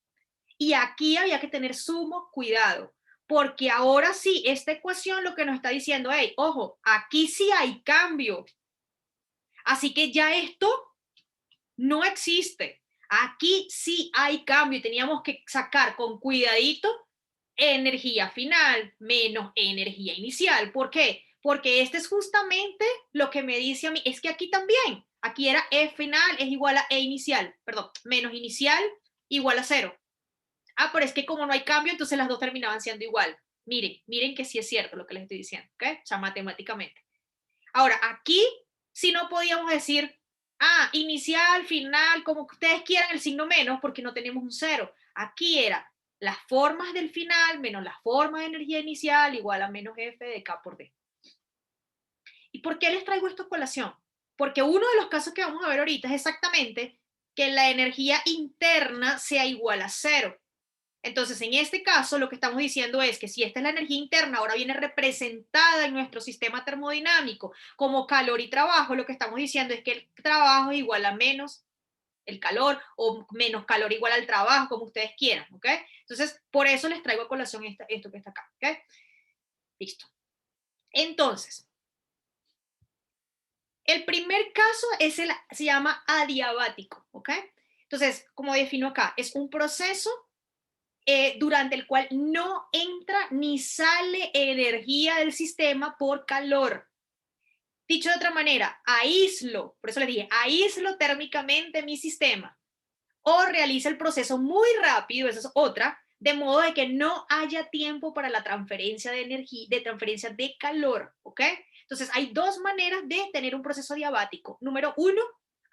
Y aquí había que tener sumo cuidado, porque ahora sí, esta ecuación lo que nos está diciendo, hey, ojo, aquí sí hay cambio. Así que ya esto no existe. Aquí sí hay cambio y teníamos que sacar con cuidadito energía final menos energía inicial. ¿Por qué? Porque este es justamente lo que me dice a mí, es que aquí también, aquí era E final es igual a E inicial, perdón, menos inicial igual a 0. Ah, pero es que como no hay cambio, entonces las dos terminaban siendo igual. Miren que sí es cierto lo que les estoy diciendo, ¿ok? O sea, matemáticamente. Ahora, aquí sí no podíamos decir, inicial, final, como ustedes quieran el signo menos, porque no tenemos un 0. Aquí era las formas del final menos las formas de energía inicial igual a menos F de K por D. ¿Y por qué les traigo esto a colación? Porque uno de los casos que vamos a ver ahorita es exactamente que la energía interna sea igual a 0. Entonces, en este caso, lo que estamos diciendo es que si esta es la energía interna, ahora viene representada en nuestro sistema termodinámico como calor y trabajo, lo que estamos diciendo es que el trabajo es igual a menos el calor o menos calor igual al trabajo, como ustedes quieran, ¿ok? Entonces, por eso les traigo a colación esto que está acá, ¿ok? Listo. Entonces, el primer caso se llama adiabático, ¿ok? Entonces, como defino acá, es un proceso durante el cual no entra ni sale energía del sistema por calor. Dicho de otra manera, por eso les dije, aíslo térmicamente mi sistema o realiza el proceso muy rápido, esa es otra, de modo de que no haya tiempo para la transferencia de energía, de transferencia de calor, ¿ok? Entonces hay dos maneras de tener un proceso diabático. Número 1,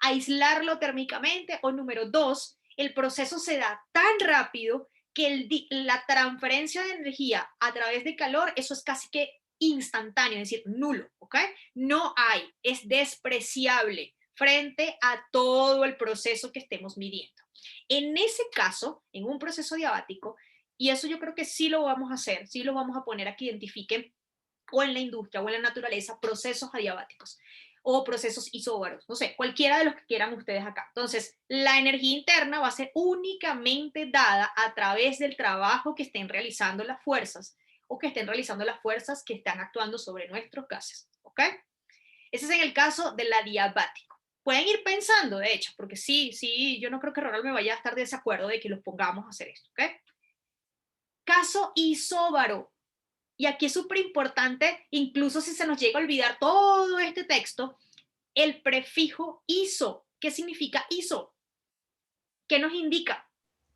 aislarlo térmicamente, o número 2, el proceso se da tan rápido que la transferencia de energía a través de calor, eso es casi que instantáneo, es decir, nulo, ¿ok? No hay, es despreciable frente a todo el proceso que estemos midiendo. En ese caso, en un proceso diabático, y eso yo creo que sí lo vamos a hacer, sí lo vamos a poner a que identifiquen o en la industria o en la naturaleza procesos adiabáticos o procesos isóbaros, no sé, cualquiera de los que quieran ustedes acá. Entonces, la energía interna va a ser únicamente dada a través del trabajo que estén realizando las fuerzas o que estén realizando las fuerzas que están actuando sobre nuestros gases, ¿ok? Ese es en el caso del adiabático. Pueden ir pensando, de hecho, porque sí, yo no creo que Ronald me vaya a estar de desacuerdo de que los pongamos a hacer esto, ¿ok? Caso isóbaro. Y aquí es súper importante, incluso si se nos llega a olvidar todo este texto, el prefijo iso. ¿Qué significa iso? ¿Qué nos indica?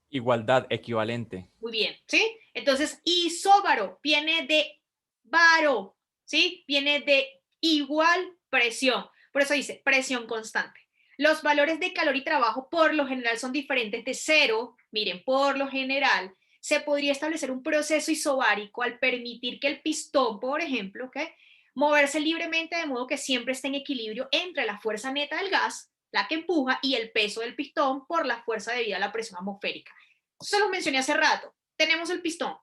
Igualdad, equivalente. Muy bien, ¿sí? Entonces, isóbaro viene de baro, ¿sí? Viene de igual presión. Por eso dice presión constante. Los valores de calor y trabajo por lo general son diferentes de cero. Miren, por lo general se podría establecer un proceso isobárico al permitir que el pistón, por ejemplo, ¿okay?, moverse libremente de modo que siempre esté en equilibrio entre la fuerza neta del gas, la que empuja, y el peso del pistón por la fuerza debida a la presión atmosférica. Se los mencioné hace rato. Tenemos el pistón.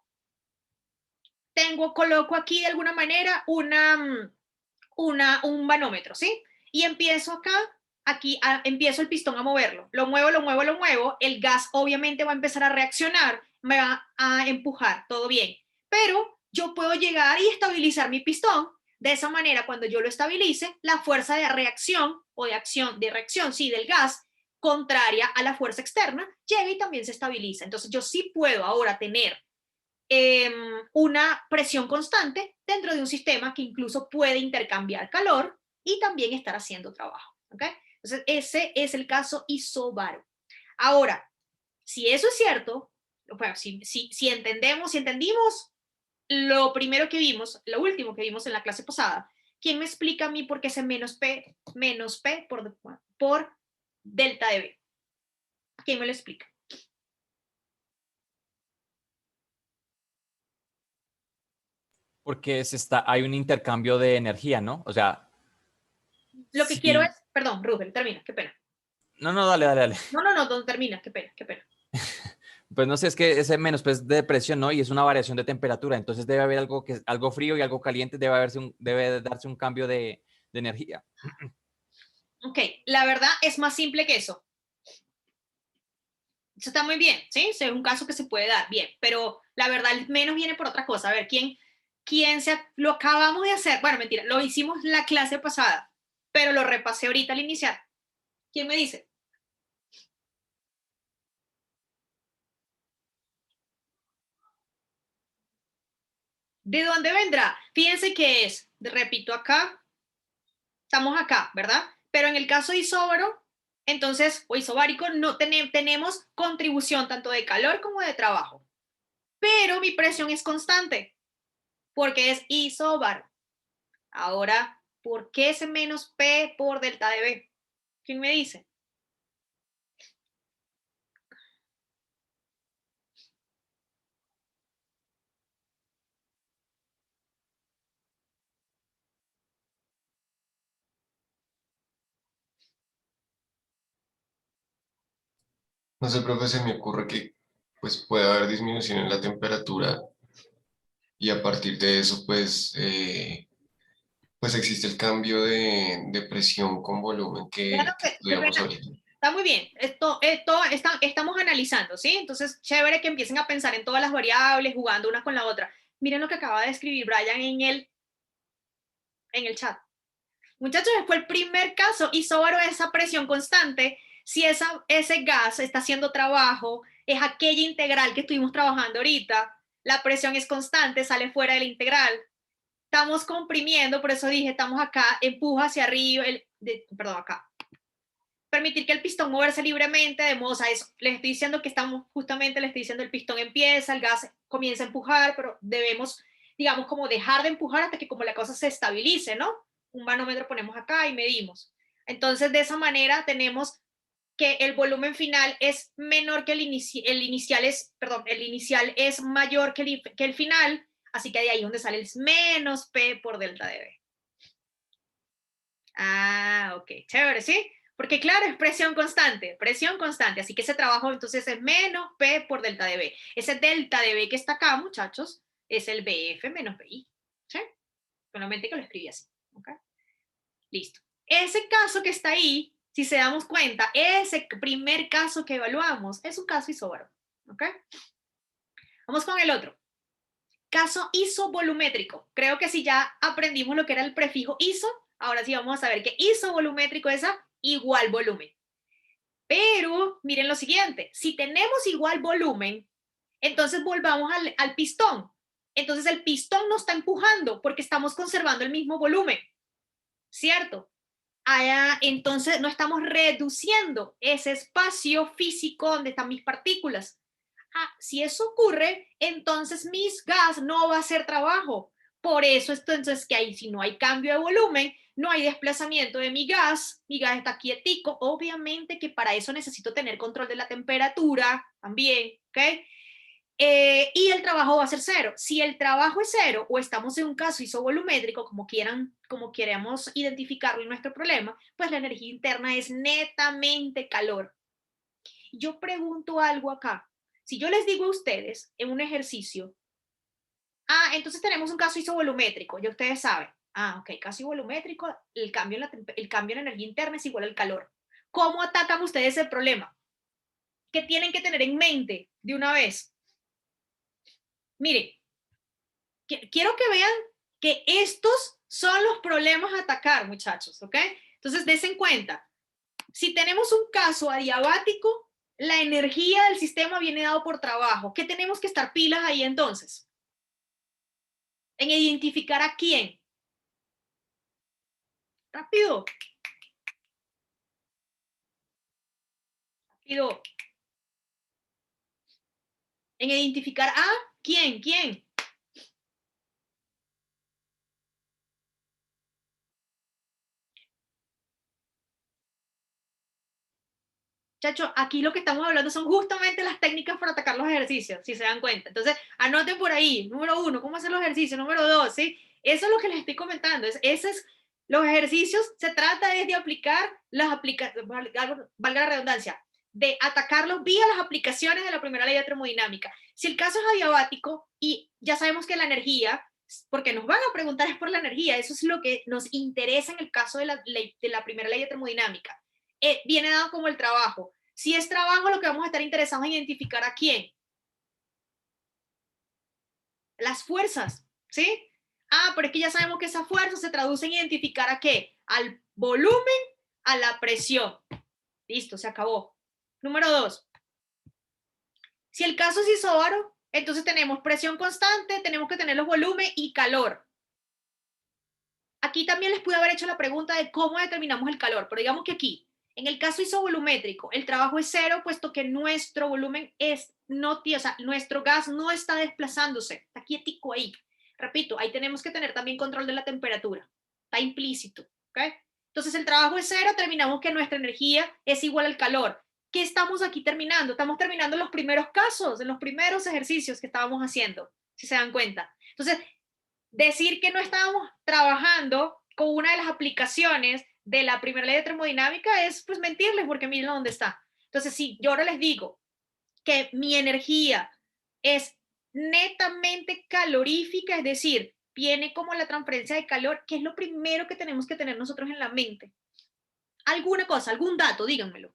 Coloco aquí de alguna manera un manómetro, ¿sí? Y empiezo aquí empiezo el pistón a moverlo. Lo muevo. El gas obviamente va a empezar a reaccionar, me va a empujar, todo bien. Pero yo puedo llegar y estabilizar mi pistón. De esa manera, cuando yo lo estabilice, la fuerza de reacción o de reacción, sí, del gas, contraria a la fuerza externa, llega y también se estabiliza. Entonces yo sí puedo ahora tener una presión constante dentro de un sistema que incluso puede intercambiar calor y también estar haciendo trabajo. ¿Okay? Entonces ese es el caso isobaro. Ahora, si eso es cierto, bueno, si entendimos lo primero que vimos, lo último que vimos en la clase pasada, ¿quién me explica a mí por qué ese menos P por delta de B? ¿Quién me lo explica? Porque hay un intercambio de energía, ¿no? O sea, Lo que quiero sí. es, perdón, Rubén, termina, qué pena. No, dale. No, donde termina, qué pena. Pues no sé, es que ese menos pues de presión, ¿no? Y es una variación de temperatura, entonces debe haber algo frío y algo caliente, debe darse un cambio de energía. Ok, la verdad es más simple que eso. Eso está muy bien, ¿sí? Es un caso que se puede dar, bien, pero la verdad el menos viene por otra cosa. A ver, lo acabamos de hacer? Bueno, mentira, lo hicimos la clase pasada, pero lo repasé ahorita al iniciar. ¿Quién me dice? ¿De dónde vendrá? Fíjense que repito acá, estamos acá, ¿verdad? Pero en el caso de isóbaro, entonces, o isobárico, no tenemos contribución tanto de calor como de trabajo. Pero mi presión es constante, porque es isóbaro. Ahora, ¿por qué ese menos P por delta de B? ¿Quién me dice? No sé, profe, se me ocurre que pues puede haber disminución en la temperatura y a partir de eso pues existe el cambio de presión con volumen Claro que qué estudiamos pena. ahorita. Está muy bien. Estamos analizando, ¿sí? Entonces, chévere que empiecen a pensar en todas las variables, jugando una con la otra. Miren lo que acaba de escribir Brian en el chat. Muchachos, fue el primer caso. Isóbaro es esa presión constante. Si ese gas está haciendo trabajo, es aquella integral que estuvimos trabajando ahorita. La presión es constante, sale fuera de la integral. Estamos comprimiendo, por eso dije, estamos acá, empuja hacia arriba, perdón, acá. Permitir que el pistón moverse libremente, de modo, o sea, eso, les estoy diciendo que les estoy diciendo el pistón empieza, el gas comienza a empujar, pero debemos, digamos, como dejar de empujar hasta que como la cosa se estabilice, ¿no? Un manómetro ponemos acá y medimos. Entonces, de esa manera tenemos que el volumen final es menor que el inicial es mayor que el final, así que de ahí es donde sale el menos P por delta de B. Ah, ok, chévere, ¿sí? Porque claro, es presión constante, así que ese trabajo entonces es menos P por delta de B. Ese delta de B que está acá, muchachos, es el BF menos BI, ¿sí? Solamente que lo escribí así, ¿ok? Listo. Ese caso que está ahí, si se damos cuenta, ese primer caso que evaluamos es un caso isobaro, ¿ok? Vamos con el otro. Caso isovolumétrico. Creo que si ya aprendimos lo que era el prefijo iso, ahora sí vamos a saber que isovolumétrico es a igual volumen. Pero miren lo siguiente, si tenemos igual volumen, entonces volvamos al pistón. Entonces el pistón no está empujando porque estamos conservando el mismo volumen, ¿cierto? entonces no estamos reduciendo ese espacio físico donde están mis partículas. Si eso ocurre, entonces mis gas no va a hacer trabajo. Por eso entonces que ahí, si no hay cambio de volumen, no hay desplazamiento de mi gas está quietico. Obviamente que para eso necesito tener control de la temperatura también, ¿ok? Y el trabajo va a ser cero. Si el trabajo es cero o estamos en un caso isovolumétrico, como queramos identificarlo en nuestro problema, pues la energía interna es netamente calor. Yo pregunto algo acá. Si yo les digo a ustedes en un ejercicio, entonces tenemos un caso isovolumétrico, ya ustedes saben. Ok, caso isovolumétrico, el cambio en la energía interna es igual al calor. ¿Cómo atacan ustedes el problema? ¿Qué tienen que tener en mente de una vez? Miren, quiero que vean que estos son los problemas a atacar, muchachos, ¿ok? Entonces, dense cuenta. Si tenemos un caso adiabático, la energía del sistema viene dado por trabajo. ¿Qué tenemos que estar pilas ahí entonces? En identificar a quién. Rápido. Rápido. En identificar a quién. Chacho, aquí lo que estamos hablando son justamente las técnicas para atacar los ejercicios, si se dan cuenta. Entonces, anoten por ahí, número 1, cómo hacer los ejercicios, número 2, ¿sí? Eso es lo que les estoy comentando. Los ejercicios, se trata de aplicar valga la redundancia, de atacarlos vía las aplicaciones de la primera ley de termodinámica. Si el caso es adiabático y ya sabemos que la energía, porque nos van a preguntar es por la energía, eso es lo que nos interesa en el caso de la primera ley de termodinámica. Viene dado como el trabajo. Si es trabajo, lo que vamos a estar interesados en identificar a quién. Las fuerzas, ¿sí? Pero es que ya sabemos que esas fuerzas se traducen en identificar a qué. Al volumen, a la presión. Listo, se acabó. Número 2. Si el caso es isóbaro, entonces tenemos presión constante, tenemos que tener los volumen y calor. Aquí también les pude haber hecho la pregunta de cómo determinamos el calor, pero digamos que aquí, en el caso isovolumétrico, el trabajo es cero, puesto que nuestro volumen nuestro gas no está desplazándose, está quietico ahí. Repito, ahí tenemos que tener también control de la temperatura, está implícito, ¿ok? Entonces el trabajo es cero, terminamos que nuestra energía es igual al calor. ¿Qué estamos aquí terminando? Estamos terminando en los primeros casos, en los primeros ejercicios que estábamos haciendo, si se dan cuenta. Entonces, decir que no estábamos trabajando con una de las aplicaciones de la primera ley de termodinámica es pues mentirles, porque miren dónde está. Entonces, si yo ahora les digo que mi energía es netamente calorífica, es decir, viene como la transferencia de calor, ¿qué es lo primero que tenemos que tener nosotros en la mente? ¿Alguna cosa, algún dato? Díganmelo.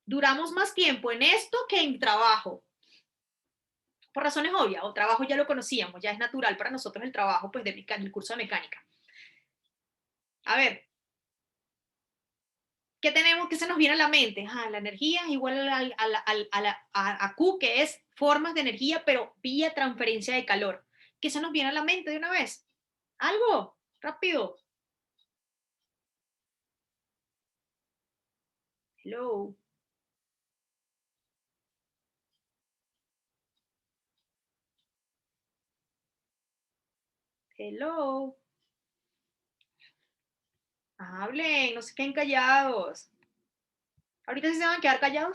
Duramos más tiempo en esto que en trabajo. Por razones obvias, o trabajo ya lo conocíamos, ya es natural para nosotros el trabajo pues del curso de mecánica. A ver, ¿qué tenemos? ¿Qué se nos viene a la mente? La energía es igual a Q, que es formas de energía, pero vía transferencia de calor. ¿Qué se nos viene a la mente de una vez? Algo, rápido. Hello. Hello. Hablen, no se queden callados. Ahorita sí se van a quedar callados.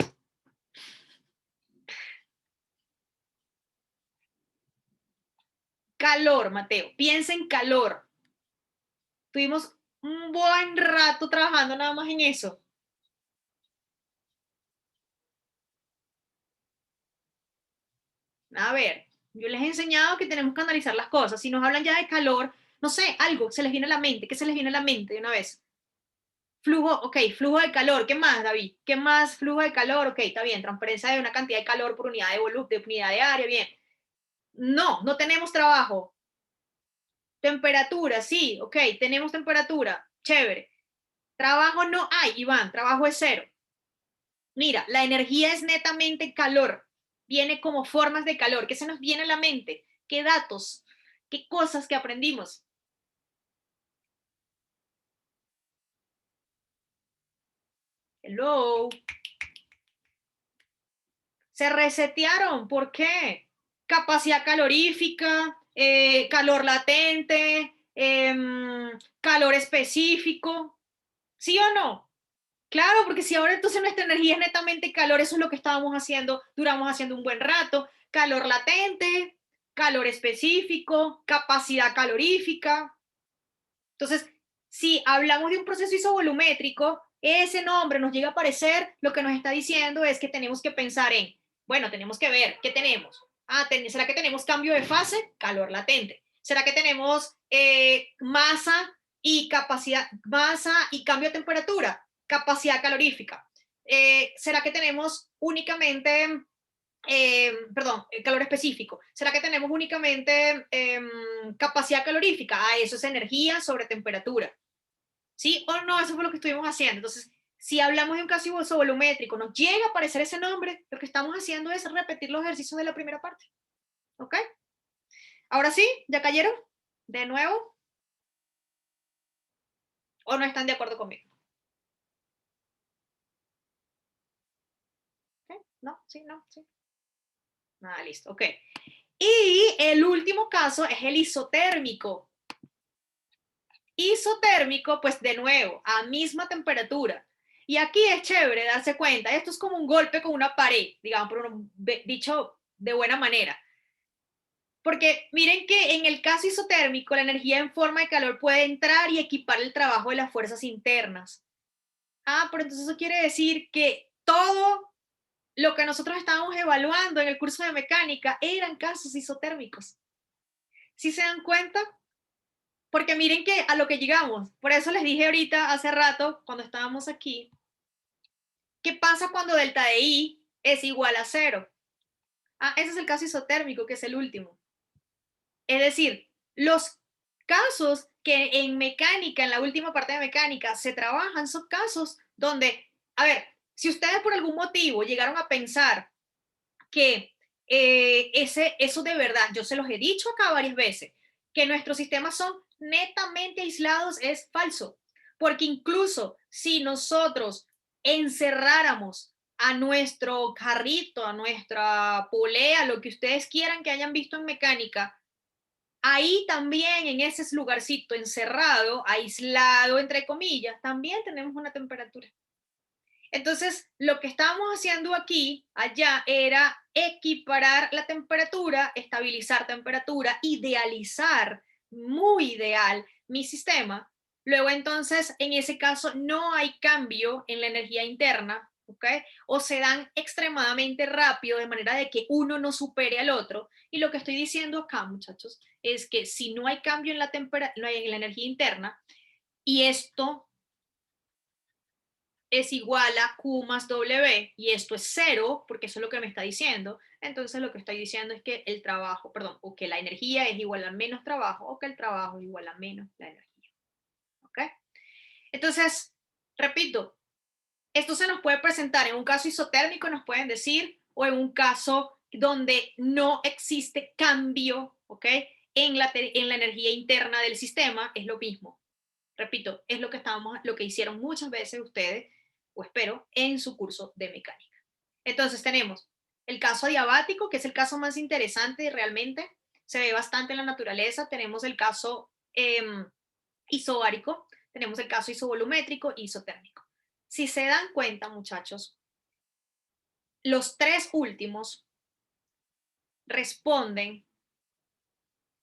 Calor, Mateo. Piensa en calor. Tuvimos un buen rato trabajando nada más en eso. A ver, yo les he enseñado que tenemos que analizar las cosas. Si nos hablan ya de calor, no sé, algo se les viene a la mente. ¿Qué se les viene a la mente de una vez? Flujo, ok, flujo de calor. ¿Qué más, David? ¿Qué más? Flujo de calor, ok, está bien. Transferencia de una cantidad de calor por unidad de volumen, de unidad de área, bien. No tenemos trabajo. Temperatura, sí, ok, tenemos temperatura. Chévere. Trabajo no hay, Iván, trabajo es cero. Mira, la energía es netamente calor. viene como formas de calor. ¿Qué se nos viene a la mente? ¿Qué datos? ¿Qué cosas que aprendimos? Hello. Se resetearon. ¿Por qué? Capacidad calorífica, calor latente, calor específico. ¿Sí o no? Claro, porque si ahora entonces nuestra energía es netamente calor, eso es lo que estábamos haciendo, duramos haciendo un buen rato. Calor latente, calor específico, capacidad calorífica. Entonces, si hablamos de un proceso isovolumétrico, ese nombre nos llega a aparecer, lo que nos está diciendo es que tenemos que pensar en, bueno, tenemos que ver, ¿qué tenemos? ¿Será que tenemos cambio de fase? Calor latente. ¿Será que tenemos masa y capacidad, masa y cambio de temperatura? Capacidad calorífica. ¿Será que tenemos únicamente calor específico? ¿Será que tenemos únicamente capacidad calorífica? Eso es energía sobre temperatura. ¿Sí o no? Eso fue lo que estuvimos haciendo. Entonces, si hablamos de un caso isovolumétrico, nos llega a aparecer ese nombre, lo que estamos haciendo es repetir los ejercicios de la primera parte. ¿Ok? Ahora sí, ¿ya cayeron? ¿De nuevo? ¿O no están de acuerdo conmigo? ¿Okay? ¿No? ¿Sí? ¿No? ¿Sí? Listo. Ok. Y el último caso es el isotérmico. Isotérmico, pues de nuevo, a misma temperatura. Y aquí es chévere darse cuenta, esto es como un golpe con una pared, digamos, por dicho de buena manera. Porque miren que en el caso isotérmico, la energía en forma de calor puede entrar y equipar el trabajo de las fuerzas internas. Pero entonces eso quiere decir que todo lo que nosotros estábamos evaluando en el curso de mecánica eran casos isotérmicos. ¿Sí se dan cuenta? Porque miren que a lo que llegamos, por eso les dije ahorita, hace rato, cuando estábamos aquí, ¿qué pasa cuando delta de I es igual a 0? Ese es el caso isotérmico, que es el último. Es decir, los casos que en mecánica, en la última parte de mecánica, se trabajan son casos donde, a ver, si ustedes por algún motivo llegaron a pensar que eso de verdad, yo se los he dicho acá varias veces, que nuestros sistemas son netamente aislados, es falso. Porque incluso si nosotros encerráramos a nuestro carrito, a nuestra polea, lo que ustedes quieran que hayan visto en mecánica, ahí también en ese lugarcito encerrado, aislado, entre comillas, también tenemos una temperatura. Entonces, lo que estábamos haciendo aquí, allá, era equiparar la temperatura, estabilizar temperatura, idealizar, muy ideal, mi sistema. Luego, entonces, en ese caso, no hay cambio en la energía interna, ¿ok? O se dan extremadamente rápido, de manera de que uno no supere al otro. Y lo que estoy diciendo acá, muchachos, es que si no hay cambio en la energía interna, y esto es igual a Q más W, y esto es 0, porque eso es lo que me está diciendo, entonces lo que estoy diciendo es que el trabajo, perdón, o que la energía es igual a menos trabajo, o que el trabajo es igual a menos la energía. ¿Ok? Entonces, repito, esto se nos puede presentar en un caso isotérmico, nos pueden decir, o en un caso donde no existe cambio, ¿ok? En la energía interna del sistema, es lo mismo. Repito, es lo que hicieron muchas veces ustedes, o espero, en su curso de mecánica. Entonces tenemos el caso adiabático, que es el caso más interesante y realmente se ve bastante en la naturaleza. Tenemos el caso isobárico, tenemos el caso isovolumétrico y isotérmico. Si se dan cuenta, muchachos, los tres últimos responden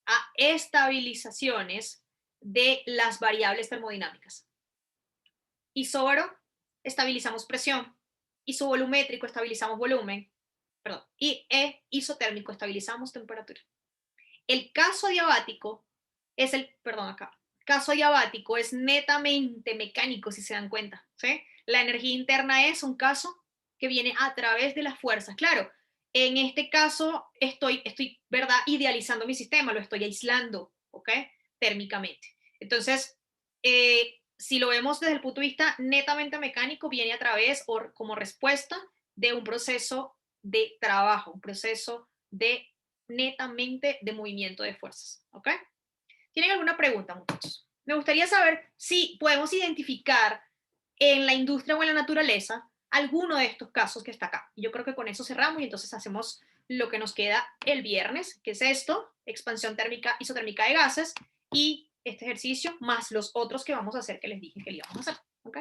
a estabilizaciones de las variables termodinámicas. Isobaro, estabilizamos presión. Isovolumétrico, estabilizamos volumen. Perdón. Y isotérmico, estabilizamos temperatura. El caso adiabático es caso adiabático es netamente mecánico, si se dan cuenta, ¿sí? La energía interna es un caso que viene a través de las fuerzas. Claro, en este caso estoy ¿verdad? Idealizando mi sistema, lo estoy aislando, ¿ok? Térmicamente. Entonces, si lo vemos desde el punto de vista netamente mecánico, viene a través o como respuesta de un proceso de trabajo, un proceso de netamente de movimiento de fuerzas, ¿ok? ¿Tienen alguna pregunta, muchachos? Me gustaría saber si podemos identificar en la industria o en la naturaleza alguno de estos casos que está acá. Yo creo que con eso cerramos y entonces hacemos lo que nos queda el viernes, que es esto, expansión térmica, isotérmica de gases, y este ejercicio más los otros que vamos a hacer que les dije que le íbamos a hacer, ¿ok?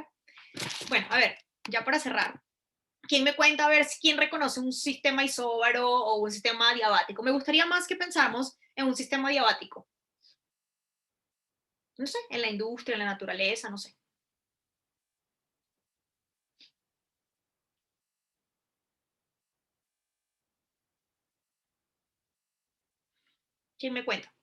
Bueno, a ver, ya para cerrar. ¿Quién me cuenta a ver quién reconoce un sistema isóbaro o un sistema adiabático? Me gustaría más que pensáramos en un sistema adiabático. No sé, en la industria, en la naturaleza, no sé. ¿Quién me cuenta?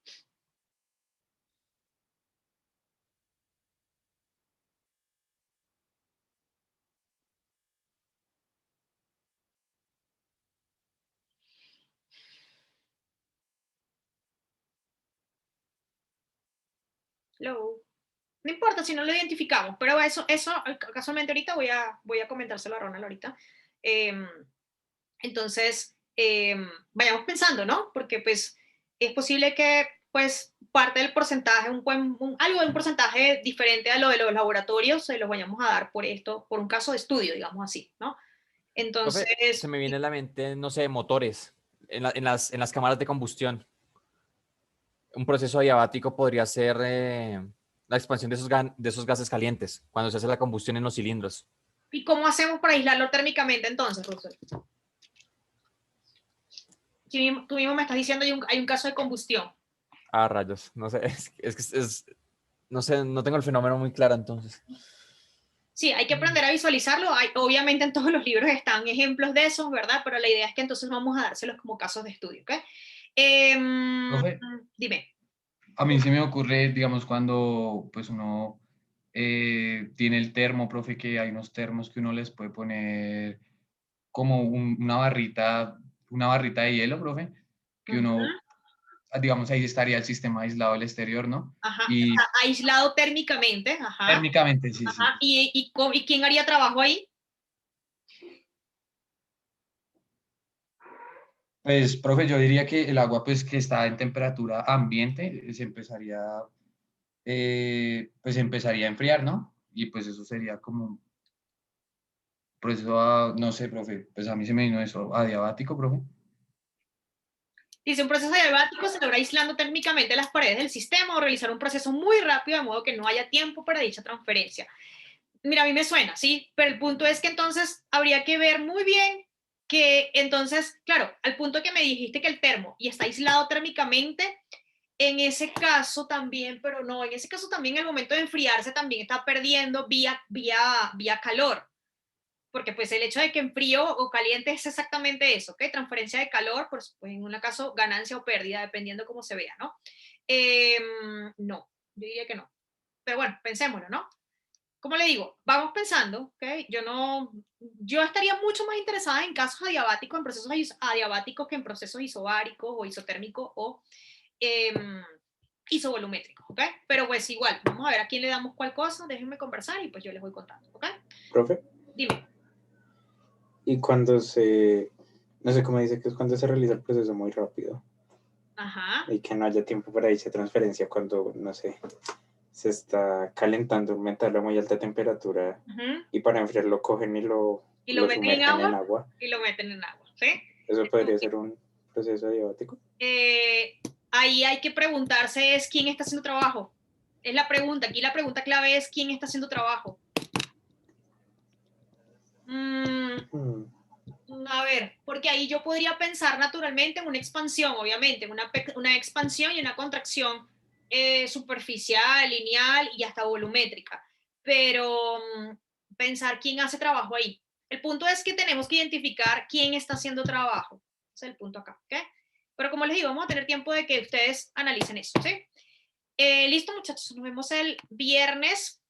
Hello. No importa si no lo identificamos, pero eso casualmente ahorita voy a comentárselo a Ronald ahorita. Entonces, vayamos pensando, ¿no? Porque pues es posible que pues parte del porcentaje, algo de un porcentaje diferente a lo de los laboratorios, se los vayamos a dar por esto, por un caso de estudio, digamos así, ¿no? Profe, se Entonces, me viene a la mente, no sé, motores en las cámaras de combustión. Un proceso adiabático podría ser la expansión de esos gases calientes cuando se hace la combustión en los cilindros. ¿y cómo hacemos para aislarlo térmicamente entonces, Russell? Tú mismo me estás diciendo hay un caso de combustión. Ah, rayos, no sé, no sé, no tengo el fenómeno muy claro entonces. Sí, hay que aprender a visualizarlo. Obviamente en todos los libros están ejemplos de eso, ¿verdad? Pero la idea es que entonces vamos a dárselos como casos de estudio, ¿ok? Profe, Dime. a mí se me ocurre, digamos, cuando pues uno tiene el termo, profe, que hay unos termos que uno les puede poner como una barrita de hielo, profe, que uno, digamos, ahí estaría el sistema aislado del exterior, ¿no? Ajá, Y está aislado térmicamente, ajá, térmicamente, sí, sí. ajá. ¿Y quién haría trabajo ahí? Pues, profe, yo diría que el agua, pues, que está en temperatura ambiente, pues, empezaría a enfriar, ¿no? Y pues eso sería como proceso, no sé, profe, pues a mí se me vino eso, adiabático, profe. Dice, un proceso adiabático se logra aislando térmicamente las paredes del sistema o realizar un proceso muy rápido de modo que no haya tiempo para dicha transferencia. Mira, a mí me suena, sí, pero el punto es que entonces habría que ver muy bien que entonces, claro, al punto que me dijiste que el termo y está aislado térmicamente, en ese caso también, pero no, en ese caso también el momento de enfriarse también está perdiendo vía calor, porque pues el hecho de que en frío o caliente es exactamente eso, ¿ok? Transferencia de calor, pues en un caso ganancia o pérdida, dependiendo cómo se vea, ¿no? No, yo diría que no. Pero bueno, pensémoslo, ¿no? Como le digo, vamos pensando, ¿ok? Yo estaría mucho más interesada en casos adiabáticos, en procesos adiabáticos que en procesos isobáricos o isotérmicos o isovolumétricos, ¿ok? Pero pues igual, vamos a ver a quién le damos cuál cosa, déjenme conversar y pues yo les voy contando, ¿ok? Profe, Dime. y no sé cómo dice que es cuando se realiza el proceso muy rápido Ajá. y que no haya tiempo para dicha transferencia cuando, no sé, se está calentando un metal a muy alta temperatura y para enfriarlo cogen y lo meten sumergen en agua. y lo meten en agua, ¿sí? Eso podría ser un proceso adiabático. Ahí hay que preguntarse es quién está haciendo trabajo. Es la pregunta. Aquí la pregunta clave es quién está haciendo trabajo. A ver, porque ahí yo podría pensar naturalmente en una expansión, obviamente, una expansión y una contracción superficial, lineal y hasta volumétrica. Pero pensar quién hace trabajo ahí. El punto es que tenemos que identificar quién está haciendo trabajo. Ese es el punto acá, ¿ok? Pero como les digo, vamos a tener tiempo de que ustedes analicen eso, ¿sí? Listo, muchachos, nos vemos el viernes.